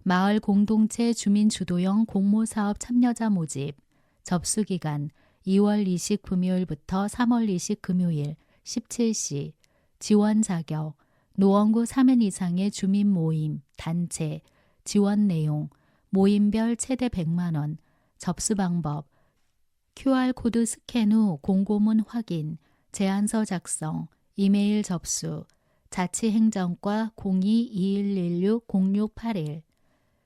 마을 공동체 주민주도형 공모사업 참여자 모집 접수기간 2월 20 금요일부터 3월 20 금요일 17시 지원 자격 노원구 3인 이상의 주민 모임, 단체, 지원 내용, 모임별 최대 100만원, 접수 방법, QR코드 스캔 후 공고문 확인, 제안서 작성, 이메일 접수, 자치행정과 02-2116-0681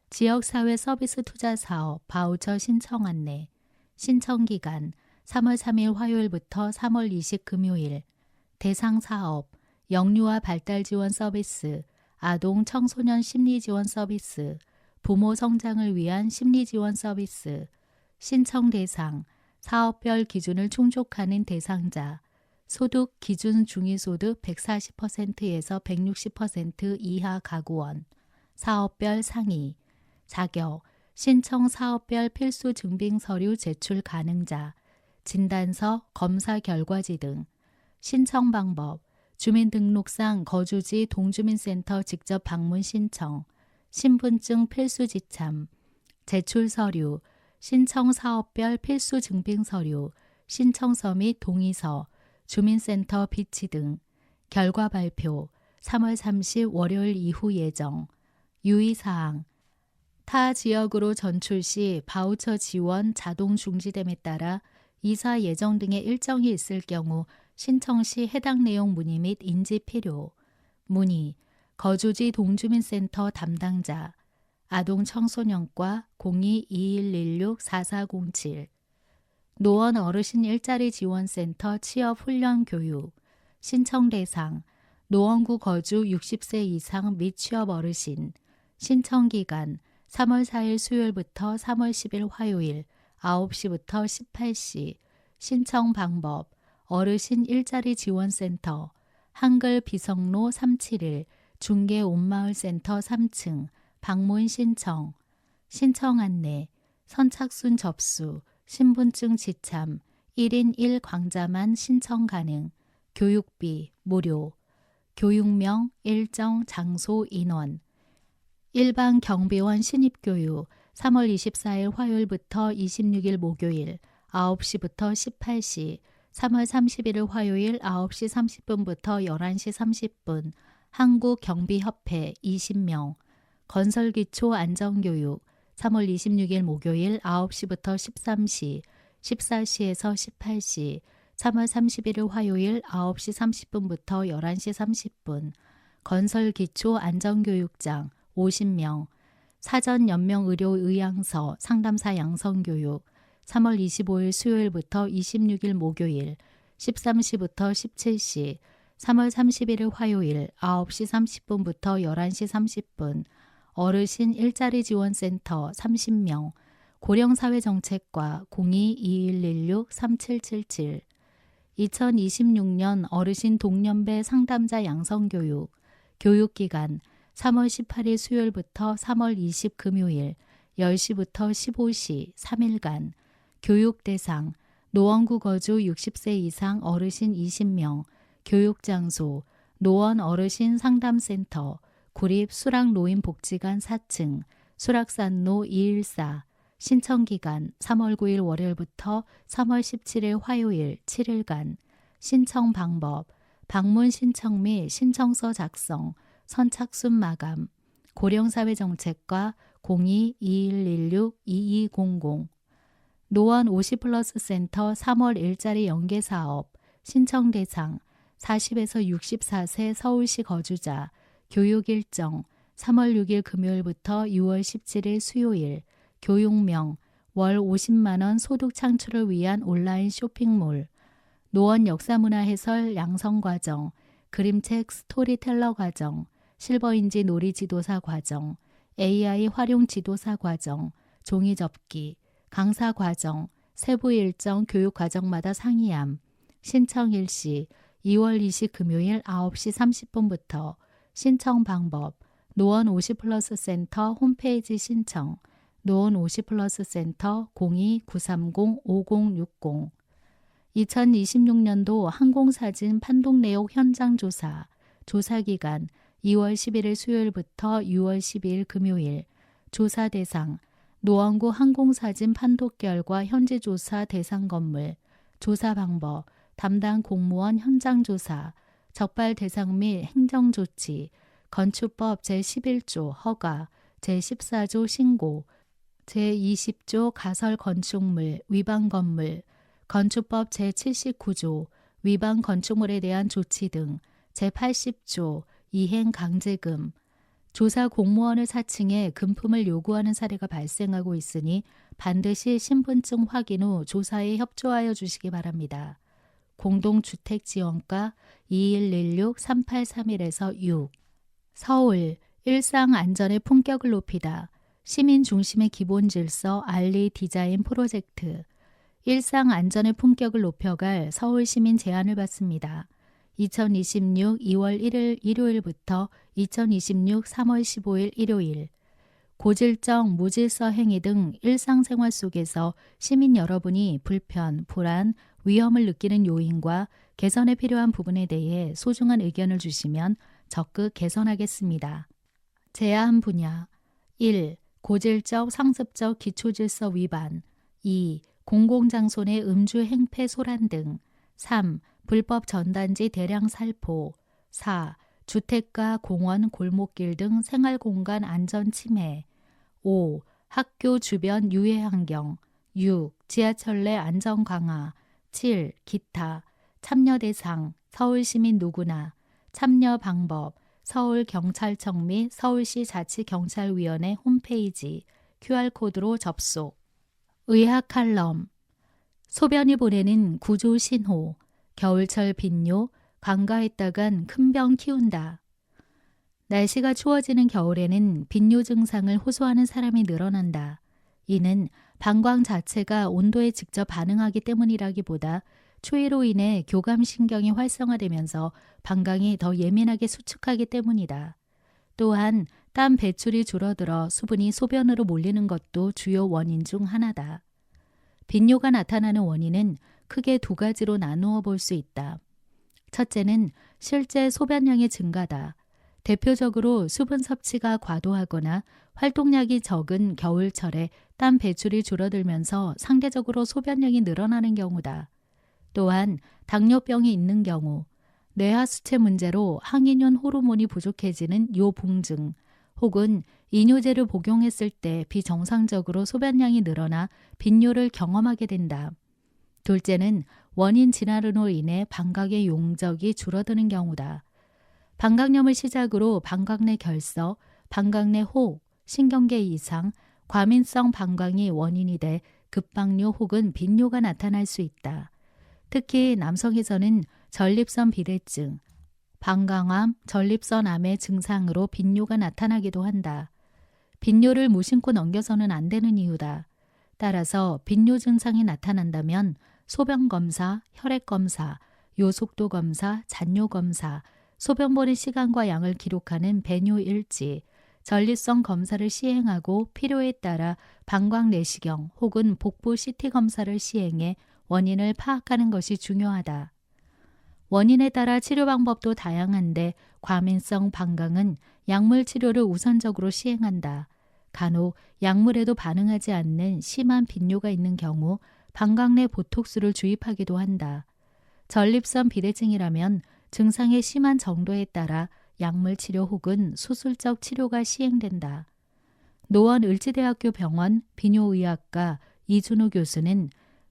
지역사회 서비스 투자 사업 바우처 신청 안내 신청기간 3월 3일 화요일부터 3월 20 금요일 대상 사업 영유아 발달 지원 서비스 아동 청소년 심리 지원 서비스 부모 성장을 위한 심리 지원 서비스 신청 대상 사업별 기준을 충족하는 대상자 소득 기준 중위소득 140%에서 160% 이하 가구원 사업별 상위 자격 신청 사업별 필수 증빙 서류 제출 가능자 진단서 검사 결과지 등 신청 방법 주민등록상 거주지 동주민센터 직접 방문 신청 신분증 필수 지참 제출 서류 신청 사업별 필수 증빙 서류 신청서 및 동의서 주민센터 비치 등 결과 발표 3월 30 월요일 이후 예정 유의사항 타 지역으로 전출 시 바우처 지원 자동 중지됨에 따라 이사 예정 등의 일정이 있을 경우 신청 시 해당 내용 문의 및 인지 필요 문의 거주지 동주민센터 담당자 아동청소년과 02-2116-4407 노원 어르신 일자리 지원센터 취업훈련교육 신청 대상 노원구 거주 60세 이상 및 취업 어르신 신청 기간 3월 4일 수요일부터 3월 10일 화요일 9시부터 18시 신청 방법 어르신 일자리 지원센터 한글 비성로 371 중계 온마을센터 3층 방문 신청 신청 안내 선착순 접수 신분증 지참 1인 1광자만 신청 가능 교육비 무료 교육명 일정 장소 인원 일반 경비원 신입교육 3월 24일 화요일부터 26일 목요일 9시부터 18시 3월 31일 화요일 9시 30분부터 11시 30분 한국경비협회 20명 건설기초 안전교육 3월 26일 목요일 9시부터 13시 14시에서 18시 3월 31일 화요일 9시 30분부터 11시 30분 건설기초 안전교육장 50명 사전연명의료의향서 상담사 양성교육 3월 25일 수요일부터 26일 목요일 13시부터 17시 3월 31일 화요일 9시 30분부터 11시 30분 어르신 일자리 지원센터 30명 고령사회정책과 02-2116-3777 2026년 어르신 동년배 상담자 양성교육 교육기간 3월 18일 수요일부터 3월 20 금요일 10시부터 15시 3일간 교육대상 노원구 거주 60세 이상 어르신 20명 교육장소 노원 어르신 상담센터 구립 수락노인복지관 4층 수락산로 214 신청기간 3월 9일 월요일부터 3월 17일 화요일 7일간. 신청 방법, 방문 신청 및 신청서 작성, 선착순 마감, 고령사회정책과 02-2116-2200. 노원 50플러스 센터 3월 일자리 연계사업, 신청 대상 40에서 64세 서울시 거주자, 교육 일정 3월 6일 금요일부터 6월 17일 수요일, 교육명, 월 50만원 소득 창출을 위한 온라인 쇼핑몰, 노원 역사문화해설 양성과정, 그림책 스토리텔러 과정, 실버인지 놀이지도사 과정, AI 활용 지도사 과정, 종이접기, 강사 과정, 세부 일정 교육 과정마다 상이함, 신청 일시 2월 20 금요일 9시 30분부터. 신청 방법, 노원 50플러스 센터 홈페이지 신청, 노원 50플러스 센터 02-930-5060. 2026년도 항공사진 판독 내역 현장 조사, 조사기간 2월 11일 수요일부터 6월 12일 금요일, 조사 대상, 노원구 항공사진 판독 결과 현지 조사 대상 건물, 조사 방법, 담당 공무원 현장 조사, 적발 대상 및 행정조치, 건축법 제11조 허가, 제14조 신고, 제20조 가설 건축물, 위반 건물, 건축법 제79조 위반 건축물에 대한 조치 등, 제80조 이행 강제금, 조사 공무원을 사칭해 금품을 요구하는 사례가 발생하고 있으니 반드시 신분증 확인 후 조사에 협조하여 주시기 바랍니다. 공동주택지원과 2116-3831에서 6. 서울 일상안전의 품격을 높이다. 시민 중심의 기본 질서 알리 디자인 프로젝트. 일상안전의 품격을 높여갈 서울시민 제안을 받습니다. 2026 2월 1일 일요일부터 2026 3월 15일 일요일. 고질적 무질서 행위 등 일상생활 속에서 시민 여러분이 불편, 불안, 위험을 느끼는 요인과 개선에 필요한 부분에 대해 소중한 의견을 주시면 적극 개선하겠습니다. 제한 분야 1. 고질적 상습적 기초질서 위반 2. 공공장소 내 음주 행패 소란 등 3. 불법 전단지 대량 살포 4. 주택가, 공원, 골목길 등 생활공간 안전 침해 5. 학교 주변 유해 환경 6. 지하철 내 안전 강화 7. 기타 참여 대상 서울시민 누구나 참여 방법 서울경찰청 및 서울시 자치경찰위원회 홈페이지 QR코드로 접속 의학 칼럼 소변이 보내는 구조 신호 겨울철 빈뇨 간과했다간 큰 병 키운다. 날씨가 추워지는 겨울에는 빈뇨 증상을 호소하는 사람이 늘어난다. 이는 방광 자체가 온도에 직접 반응하기 때문이라기보다 추위로 인해 교감신경이 활성화되면서 방광이 더 예민하게 수축하기 때문이다. 또한 땀 배출이 줄어들어 수분이 소변으로 몰리는 것도 주요 원인 중 하나다. 빈뇨가 나타나는 원인은 크게 두 가지로 나누어 볼 수 있다. 첫째는 실제 소변량의 증가다. 대표적으로 수분 섭취가 과도하거나 활동량이 적은 겨울철에 땀 배출이 줄어들면서 상대적으로 소변량이 늘어나는 경우다. 또한 당뇨병이 있는 경우, 뇌하수체 문제로 항인효 호르몬이 부족해지는 요봉증, 혹은 이뇨제를 복용했을 때 비정상적으로 소변량이 늘어나 빈뇨를 경험하게 된다. 둘째는 원인 질환으로 인해 방광의 용적이 줄어드는 경우다. 방광염을 시작으로 방광 내 결석, 방광 내 혹, 신경계 이상, 과민성 방광이 원인이 돼 급방뇨 혹은 빈뇨가 나타날 수 있다. 특히 남성에서는 전립선 비대증, 방광암, 전립선암의 증상으로 빈뇨가 나타나기도 한다. 빈뇨를 무심코 넘겨서는 안 되는 이유다. 따라서 빈뇨 증상이 나타난다면 소변 검사, 혈액 검사, 요속도 검사, 잔뇨 검사, 소변 보는 시간과 양을 기록하는 배뇨 일지, 전립선 검사를 시행하고 필요에 따라 방광 내시경 혹은 복부 CT 검사를 시행해 원인을 파악하는 것이 중요하다. 원인에 따라 치료 방법도 다양한데 과민성 방광은 약물 치료를 우선적으로 시행한다. 간혹 약물에도 반응하지 않는 심한 빈뇨가 있는 경우 방광 내 보톡스를 주입하기도 한다. 전립선 비대증이라면 증상의 심한 정도에 따라 약물 치료 혹은 수술적 치료가 시행된다. 노원 을지대학교 병원 비뇨의학과 이준호 교수는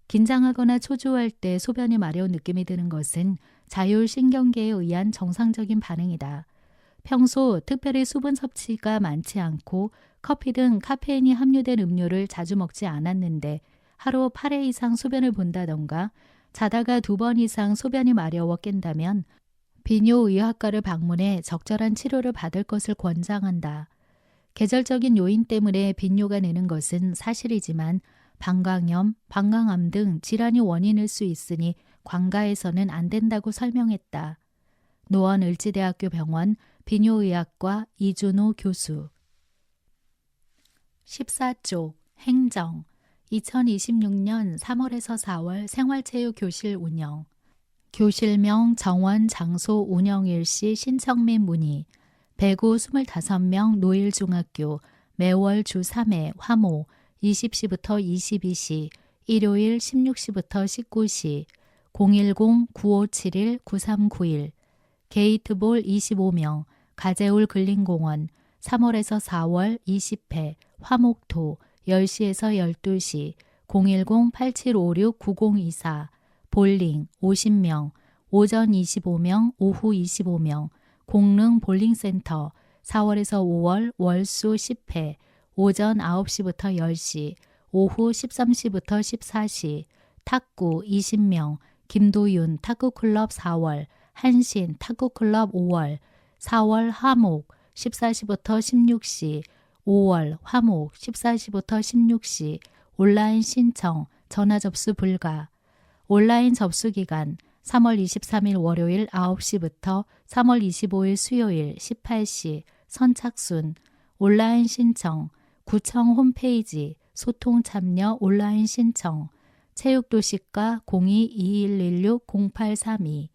긴장하거나 초조할 때 소변이 마려운 느낌이 드는 것은 자율신경계에 의한 정상적인 반응이다. 평소 특별히 수분 섭취가 많지 않고 커피 등 카페인이 함유된 음료를 자주 먹지 않았는데 하루 8회 이상 소변을 본다던가 자다가 2번 이상 소변이 마려워 깬다면 비뇨의학과를 방문해 적절한 치료를 받을 것을 권장한다. 계절적인 요인 때문에 빈뇨가 느는 것은 사실이지만 방광염, 방광암 등 질환이 원인일 수 있으니 관가해서는 안 된다고 설명했다. 노원 을지대학교 병원 비뇨의학과 이준호 교수. 14쪽 행정 2026년 3월에서 4월 생활체육교실 운영 교실명, 정원, 장소, 운영일시 신청 및 문의 배구 25명 노일중학교 매월 주 3회 화목 20시부터 22시 일요일 16시부터 19시 010-9571-9391 게이트볼 25명 가재울 근린공원 3월에서 4월 20회 화목토 10시에서 12시 010-8756-9024 볼링 50명 오전 25명 오후 25명 공릉 볼링센터 4월에서 5월 월수 10회 오전 9시부터 10시 오후 13시부터 14시 탁구 20명 김도윤 탁구클럽 4월 한신 탁구클럽 5월 4월 화목 14시부터 16시 5월 화목 14시부터 16시 온라인 신청 전화 접수 불가 온라인 접수 기간 3월 23일 월요일 9시부터 3월 25일 수요일 18시 선착순 온라인 신청 구청 홈페이지 소통 참여 온라인 신청 체육도시과 02-2116-0832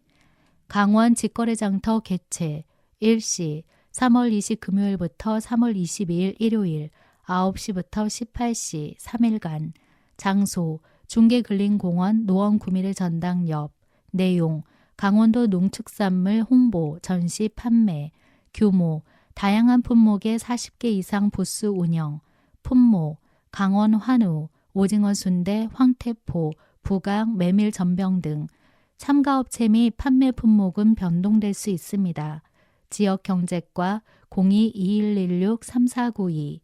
강원 직거래장터 개최 일시 3월 20 금요일부터 3월 22일 일요일 9시부터 18시 3일간 장소 중계근린공원 노원구미래 전당 옆 내용 강원도 농축산물 홍보 전시 판매 규모 다양한 품목의 40개 이상 부스 운영 품목 강원 한우 오징어 순대 황태포 부각 메밀 전병 등 참가업체 및 판매 품목은 변동될 수 있습니다. 지역경제과 02-2116-3492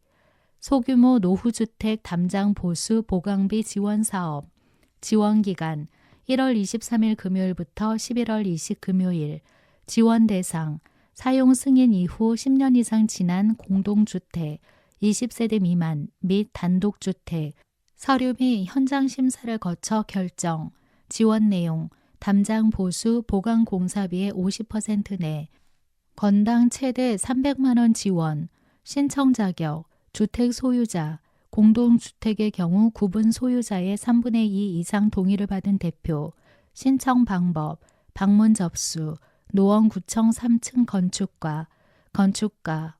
소규모 노후주택 담장 보수 보강비 지원사업 지원기간 1월 23일 금요일부터 11월 20 금요일 지원 대상 사용 승인 이후 10년 이상 지난 공동주택 20세대 미만 및 단독주택 서류 및 현장 심사를 거쳐 결정 지원 내용 담장 보수 보강 공사비의 50% 내 건당 최대 300만 원 지원 신청 자격 주택 소유자 공동주택의 경우 구분 소유자의 3분의 2 이상 동의를 받은 대표 신청 방법 방문 접수 노원구청 3층 건축가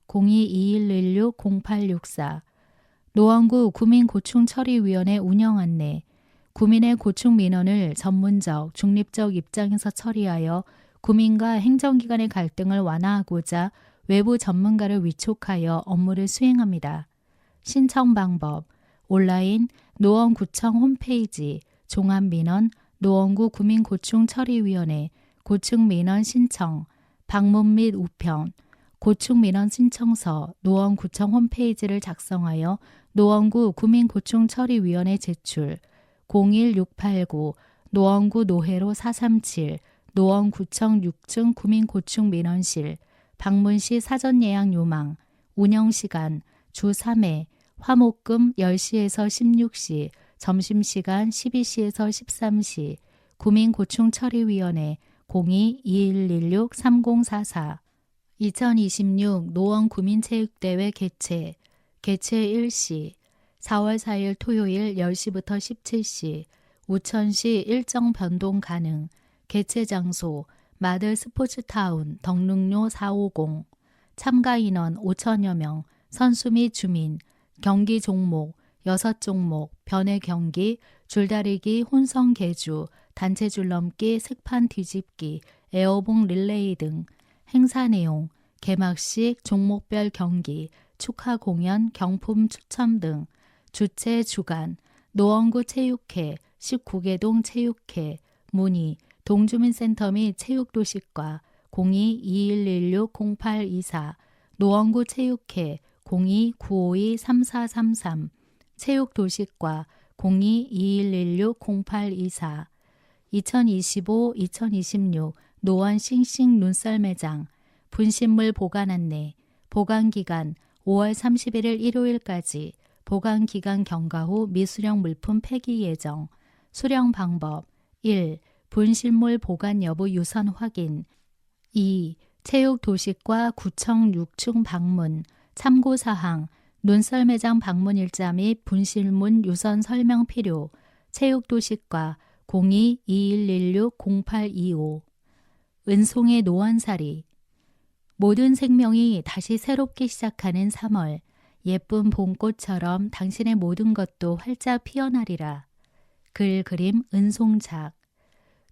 02-2116-0864 노원구 구민고충처리위원회 운영 안내 구민의 고충 민원을 전문적, 중립적 입장에서 처리하여 구민과 행정기관의 갈등을 완화하고자 외부 전문가를 위촉하여 업무를 수행합니다. 신청 방법 온라인 노원구청 홈페이지 종합민원 노원구 구민고충처리위원회 고충민원 신청 방문 및 우편 고충민원 신청서 노원구청 홈페이지를 작성하여 노원구 구민고충처리위원회 제출 01689 노원구 노회로 437 노원구청 6층 구민고충민원실 방문 시 사전 예약 요망 운영시간 주 3회 화목금 10시에서 16시 점심시간 12시에서 13시 구민고충처리위원회 02-2116-3044 2026 노원구민체육대회 개최 일시 4월 4일 토요일 10시부터 17시 우천시 일정 변동 가능 개최 장소 마들 스포츠타운 덕릉로 450 참가 인원 5천여 명 선수 및 주민 경기 종목 6종목, 변의 경기, 줄다리기, 혼성 계주, 단체 줄넘기, 색판 뒤집기, 에어봉 릴레이 등 행사 내용, 개막식, 종목별 경기, 축하 공연, 경품 추첨 등 주최 주간, 노원구 체육회, 19개동 체육회, 문의, 동주민센터 및 체육도시과 02-2116-0824, 노원구 체육회 02-952-3433, 체육도시과 02-2116-0824, 2025-2026 노원 싱싱 눈썰 매장, 분신물 보관 안내, 보관기간 5월 31일 일요일까지, 보관기간 경과 후 미수령 물품 폐기 예정, 수령 방법 1. 분실물 보관 여부 유선 확인 2. 체육도시과 구청 6층 방문, 참고사항, 눈썰 매장 방문 일자 및 분실물 유선 설명 필요, 체육도시과 02-2116-0825. 은송의 노원살이. 모든 생명이 다시 새롭게 시작하는 3월, 예쁜 봄꽃처럼 당신의 모든 것도 활짝 피어나리라. 글 그림 은송작.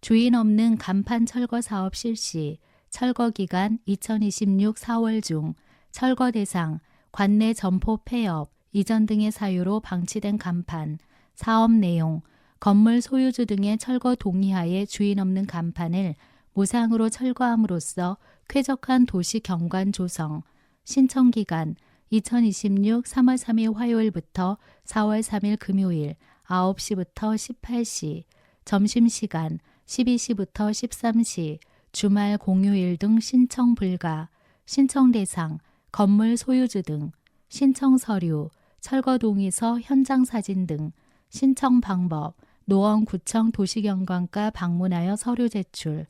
주인 없는 간판 철거 사업 실시, 철거 기간 2026 4월 중, 철거 대상, 관내 점포 폐업, 이전 등의 사유로 방치된 간판, 사업 내용, 건물 소유주 등의 철거 동의하에 주인 없는 간판을 무상으로 철거함으로써 쾌적한 도시 경관 조성, 신청 기간 2026 3월 3일 화요일부터 4월 3일 금요일 9시부터 18시, 점심시간 12시부터 13시, 주말 공휴일 등 신청 불가, 신청 대상, 건물 소유주 등, 신청 서류, 철거 동의서 현장 사진 등, 신청 방법, 노원구청 도시경관과 방문하여 서류 제출,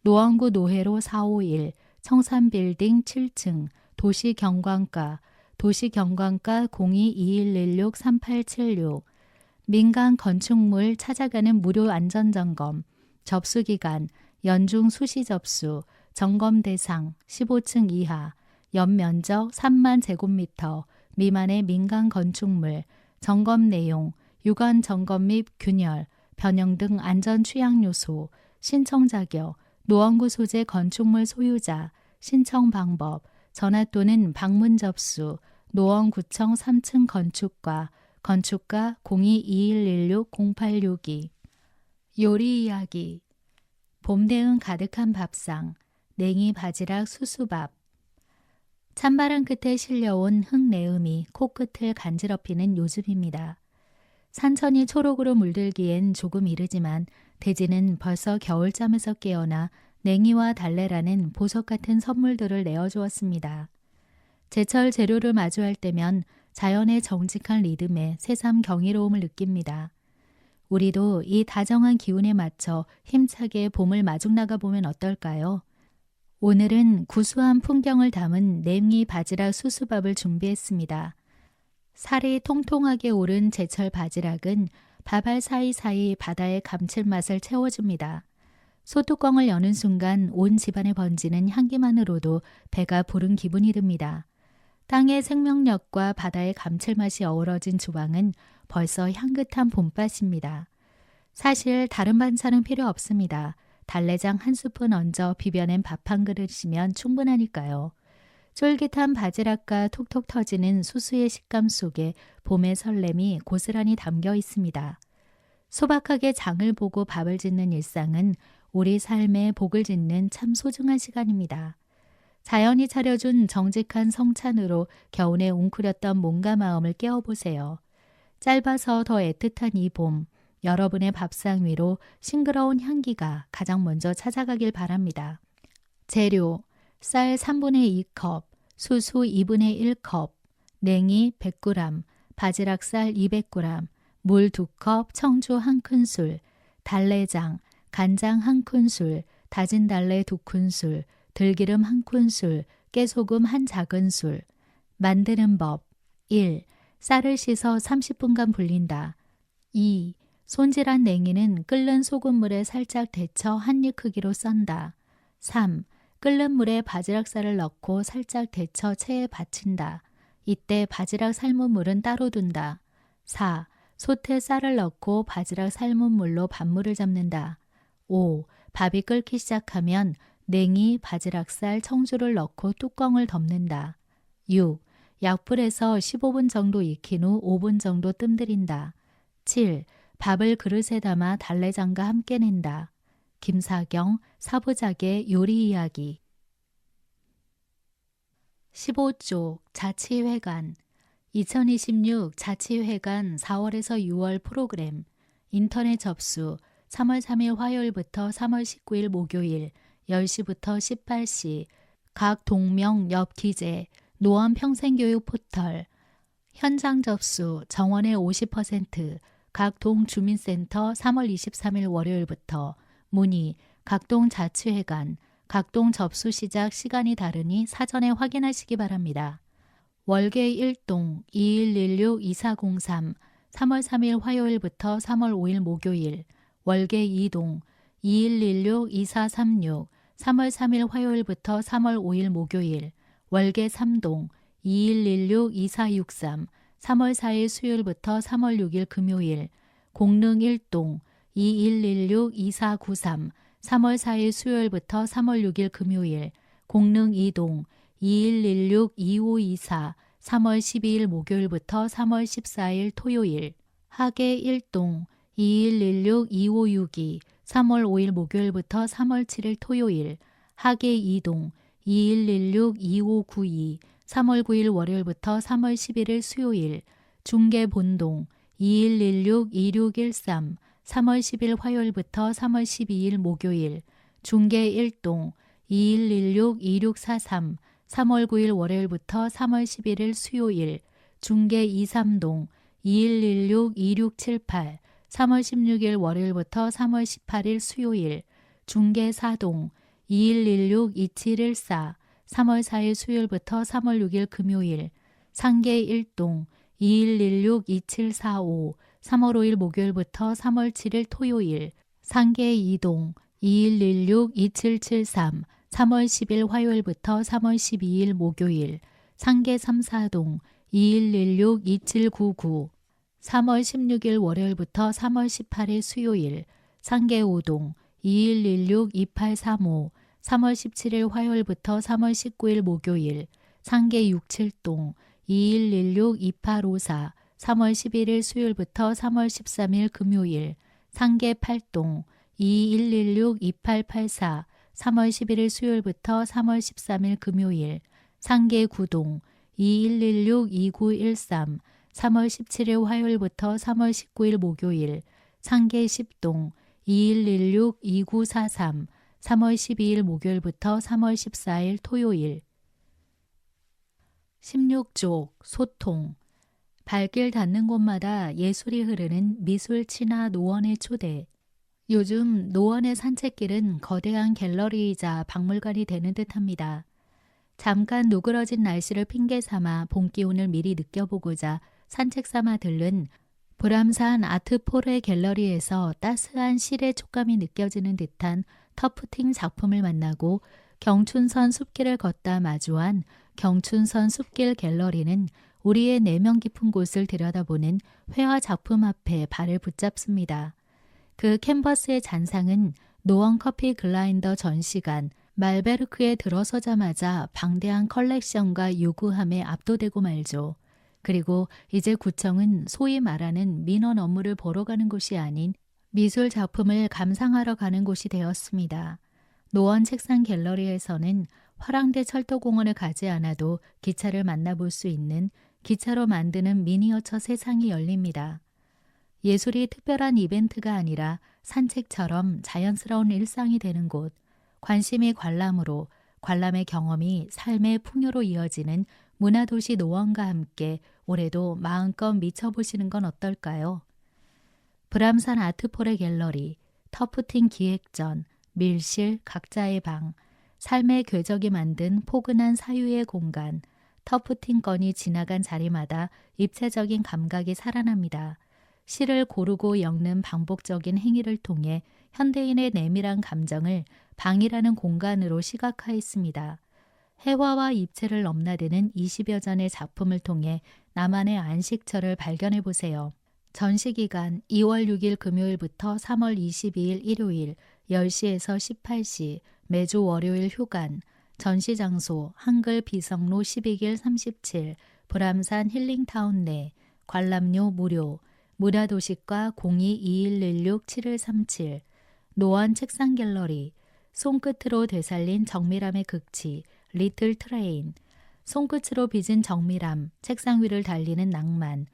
노원구 노회로 451, 청산빌딩 7층, 도시경관과, 도시경관과 02-2116-3876, 민간 건축물 찾아가는 무료 안전점검, 접수기간, 연중 수시 접수, 점검 대상 15층 이하, 연면적 3만 제곱미터 미만의 민간 건축물, 점검 내용, 유관 점검 및 균열, 변형 등 안전 취약 요소, 신청 자격, 노원구 소재 건축물 소유자, 신청 방법, 전화 또는 방문 접수, 노원구청 3층 건축과, 건축가 02-2116-0862. 요리 이야기. 봄 대응 가득한 밥상, 냉이 바지락 수수밥. 찬바람 끝에 실려온 흙내음이 코끝을 간지럽히는 요즘입니다. 산천이 초록으로 물들기엔 조금 이르지만 대지는 벌써 겨울잠에서 깨어나 냉이와 달래라는 보석 같은 선물들을 내어주었습니다. 제철 재료를 마주할 때면 자연의 정직한 리듬에 새삼 경이로움을 느낍니다. 우리도 이 다정한 기운에 맞춰 힘차게 봄을 마중 나가보면 어떨까요? 오늘은 구수한 풍경을 담은 냉이 바지락 수수밥을 준비했습니다. 살이 통통하게 오른 제철 바지락은 밥알 사이사이 바다의 감칠맛을 채워줍니다. 소뚜껑을 여는 순간 온 집안에 번지는 향기만으로도 배가 부른 기분이 듭니다. 땅의 생명력과 바다의 감칠맛이 어우러진 주방은 벌써 향긋한 봄밭입니다. 사실 다른 반찬은 필요 없습니다. 달래장 한 스푼 얹어 비벼낸 밥 한 그릇이면 충분하니까요. 쫄깃한 바지락과 톡톡 터지는 수수의 식감 속에 봄의 설렘이 고스란히 담겨 있습니다. 소박하게 장을 보고 밥을 짓는 일상은 우리 삶에 복을 짓는 참 소중한 시간입니다. 자연이 차려준 정직한 성찬으로 겨우내 웅크렸던 몸과 마음을 깨워보세요. 짧아서 더 애틋한 이 봄, 여러분의 밥상 위로 싱그러운 향기가 가장 먼저 찾아가길 바랍니다. 재료, 쌀 3분의 2컵, 수수 2분의 1컵, 냉이 100g, 바지락쌀 200g, 물 2컵, 청주 1큰술, 달래장, 간장 1큰술, 다진 달래 2큰술, 들기름 1큰술, 깨소금 1작은술. 만드는 법. 1. 쌀을 씻어 30분간 불린다. 2. 손질한 냉이는 끓는 소금물에 살짝 데쳐 한 입 크기로 썬다. 3. 끓는 물에 바지락살을 넣고 살짝 데쳐 체에 받친다. 이때 바지락 삶은 물은 따로 둔다. 4. 솥에 쌀을 넣고 바지락 삶은 물로 밥물을 잡는다. 5. 밥이 끓기 시작하면 냉이, 바지락살, 청주를 넣고 뚜껑을 덮는다. 6. 약불에서 15분 정도 익힌 후 5분 정도 뜸들인다. 7. 밥을 그릇에 담아 달래장과 함께 낸다. 김사경, 사부작의 요리 이야기. 15쪽 자치회관 2026 자치회관 4월에서 6월 프로그램 인터넷 접수 3월 3일 화요일부터 3월 19일 목요일 10시부터 18시 각 동명 옆 기재 노원 평생교육 포털 현장 접수 정원의 50% 각동 주민센터 3월 23일 월요일부터 문의 각동 자치회관 각동 접수 시작 시간이 다르니 사전에 확인하시기 바랍니다. 월계 1동 2116-2403 3월 3일 화요일부터 3월 5일 목요일 월계 2동 2116-2436 3월 3일 화요일부터 3월 5일 목요일 월계 3동 2116-2463 3월 4일 수요일부터 3월 6일 금요일 공릉 1동 2116-2493 3월 4일 수요일부터 3월 6일 금요일 공릉 2동 2116-2524 3월 12일 목요일부터 3월 14일 토요일 하계 1동 2116-2562 3월 5일 목요일부터 3월 7일 토요일 하계 2동 2116-2592 3월 9일 월요일부터 3월 11일 수요일 중계 본동 2116-2613 3월 10일 화요일부터 3월 12일 목요일 중계 1동 2116-2643 3월 9일 월요일부터 3월 11일 수요일 중계 23동 2116-2678 3월 16일 월요일부터 3월 18일 수요일 중계 4동 2116-2714 3월 4일 수요일부터 3월 6일 금요일 상계 1동 2116-2745 3월 5일 목요일부터 3월 7일 토요일 상계 2동 2116-2773 3월 10일 화요일부터 3월 12일 목요일 상계 3, 4동 2116-2799 3월 16일 월요일부터 3월 18일 수요일 상계 5동 2116-2835 3월 17일 화요일부터 3월 19일 목요일 상계 6, 7동 2116-2854 3월 11일 수요일부터 3월 13일 금요일 상계 8동 2116-2884 3월 11일 수요일부터 3월 13일 금요일 상계 9동 2116-2913 3월 17일 화요일부터 3월 19일 목요일 상계 10동 2116-2943 3월 12일 목요일부터 3월 14일 토요일 16쪽 소통 발길 닿는 곳마다 예술이 흐르는 미술 친화 노원의 초대 요즘 노원의 산책길은 거대한 갤러리이자 박물관이 되는 듯합니다. 잠깐 누그러진 날씨를 핑계 삼아 봄 기운을 미리 느껴보고자 산책 삼아 들른 불암산 아트포레 갤러리에서 따스한 실의 촉감이 느껴지는 듯한 터프팅 작품을 만나고 경춘선 숲길을 걷다 마주한 경춘선 숲길 갤러리는 우리의 내면 깊은 곳을 들여다보는 회화 작품 앞에 발을 붙잡습니다. 그 캔버스의 잔상은 노원 커피 글라인더 전시관 말베르크에 들어서자마자 방대한 컬렉션과 요구함에 압도되고 말죠. 그리고 이제 구청은 소위 말하는 민원 업무를 보러 가는 곳이 아닌 미술 작품을 감상하러 가는 곳이 되었습니다. 노원 책상 갤러리에서는 화랑대 철도공원을 가지 않아도 기차를 만나볼 수 있는 기차로 만드는 미니어처 세상이 열립니다. 예술이 특별한 이벤트가 아니라 산책처럼 자연스러운 일상이 되는 곳, 관심이 관람으로, 관람의 경험이 삶의 풍요로 이어지는 문화도시 노원과 함께 올해도 마음껏 미쳐보시는 건 어떨까요? 불암산 아트포레 갤러리, 터프팅 기획전, 밀실, 각자의 방, 삶의 궤적이 만든 포근한 사유의 공간, 터프팅건이 지나간 자리마다 입체적인 감각이 살아납니다. 시를 고르고 엮는 반복적인 행위를 통해 현대인의 내밀한 감정을 방이라는 공간으로 시각화했습니다. 해화와 입체를 넘나드는 20여 전의 작품을 통해 나만의 안식처를 발견해 보세요. 전시기간 2월 6일 금요일부터 3월 22일 일요일 10시에서 18시 매주 월요일 휴관 전시장소 한글 비성로 12길 37 불암산 힐링타운 내 관람료 무료 문화도시과 02-2116-7137 노원 책상갤러리 손끝으로 되살린 정밀함의 극치 리틀 트레인 손끝으로 빚은 정밀함 책상 위를 달리는 낭만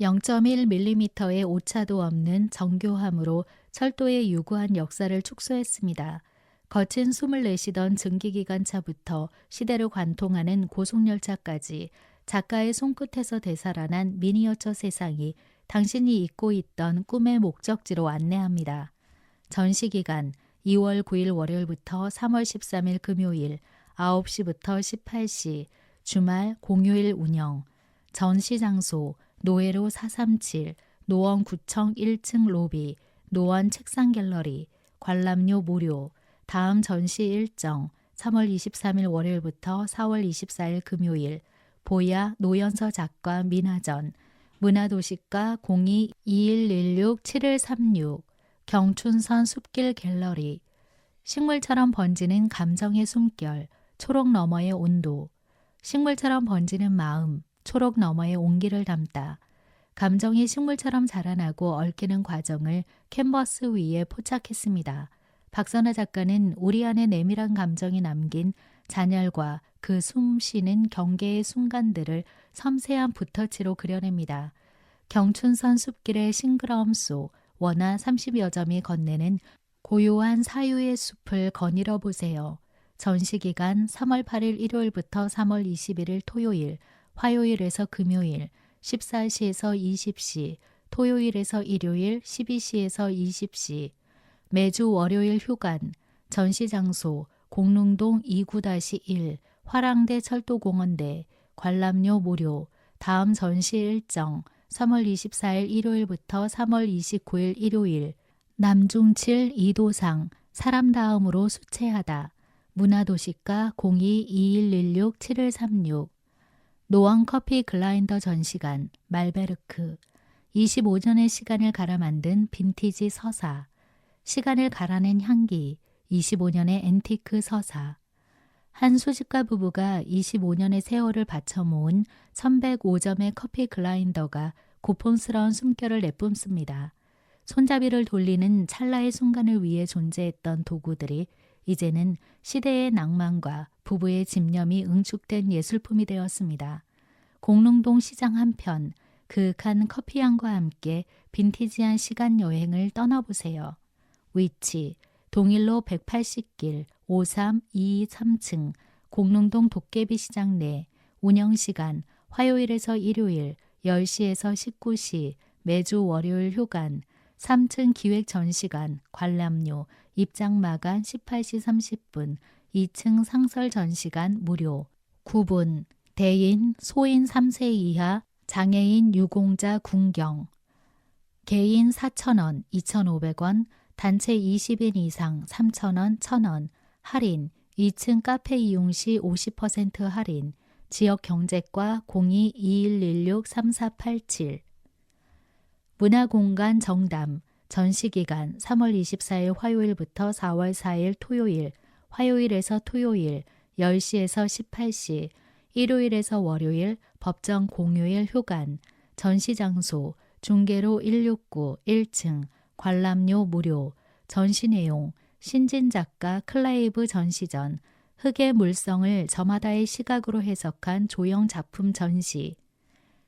0.1mm의 오차도 없는 정교함으로 철도의 유구한 역사를 축소했습니다. 거친 숨을 내쉬던 증기기관차부터 시대를 관통하는 고속열차까지 작가의 손끝에서 되살아난 미니어처 세상이 당신이 잊고 있던 꿈의 목적지로 안내합니다. 전시기간 2월 9일 월요일부터 3월 13일 금요일 9시부터 18시 주말 공휴일 운영 전시장소 노회로 437 노원구청 1층 로비 노원 책상갤러리 관람료 무료 다음 전시 일정 3월 23일 월요일부터 4월 24일 금요일 보야 노연서 작가 민화전 문화도시과 02-2116-7136 경춘선 숲길 갤러리 식물처럼 번지는 감정의 숨결 초록 너머의 온도 식물처럼 번지는 마음 초록 너머의 온기를 담다. 감정이 식물처럼 자라나고 얽히는 과정을 캔버스 위에 포착했습니다. 박선아 작가는 우리 안에 내밀한 감정이 남긴 잔열과 그 숨쉬는 경계의 순간들을 섬세한 붓터치로 그려냅니다. 경춘선 숲길의 싱그러움 속 원화 30여 점이 건네는 고요한 사유의 숲을 거닐어 보세요. 전시기간 3월 8일 일요일부터 3월 21일 토요일 화요일에서 금요일 14시에서 20시, 토요일에서 일요일 12시에서 20시, 매주 월요일 휴관, 전시장소 공릉동 29-1 화랑대 철도공원대 관람료 무료, 다음 전시 일정 3월 24일 일요일부터 3월 29일 일요일 남중칠 이도상 사람 다음으로 수채하다 문화도시과 02-2116-7136 노원 커피 글라인더 전시관 말베르크 25년의 시간을 갈아 만든 빈티지 서사 시간을 갈아낸 향기 25년의 앤티크 서사 한 수집가 부부가 25년의 세월을 바쳐 모은 1105점의 커피 글라인더가 고풍스러운 숨결을 내뿜습니다. 손잡이를 돌리는 찰나의 순간을 위해 존재했던 도구들이 이제는 시대의 낭만과 부부의 집념이 응축된 예술품이 되었습니다. 공릉동 시장 한편 그윽한 커피향과 함께 빈티지한 시간 여행을 떠나보세요. 위치 동일로 180길 5323층 공릉동 도깨비 시장 내 운영시간 화요일에서 일요일 10시에서 19시 매주 월요일 휴관 3층 기획 전시관 관람료 입장 마감 18시 30분 2층 상설 전시관 무료 9분 대인 소인 3세 이하 장애인 유공자 군경 개인 4,000원 2,500원 단체 20인 이상 3,000원 1,000원 할인 2층 카페 이용 시 50% 할인 지역경제과 02-2116-3487 문화공간 정담 전시기간 3월 24일 화요일부터 4월 4일 토요일 화요일에서 토요일 10시에서 18시 일요일에서 월요일 법정 공휴일 휴관 전시장소 중계로 169 1층 관람료 무료 전시 내용 신진작가 클라이브 전시전 흙의 물성을 저마다의 시각으로 해석한 조형 작품 전시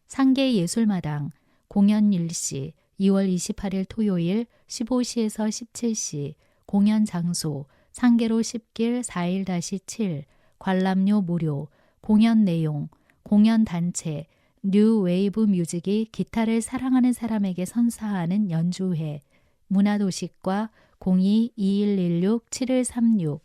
상계 예술마당 공연 일시 2월 28일 토요일 15시에서 17시 공연 장소 상계로 10길 41-7 관람료 무료 공연 내용 공연 단체 뉴 웨이브 뮤직이 기타를 사랑하는 사람에게 선사하는 연주회 문화도시과 02-2116-7136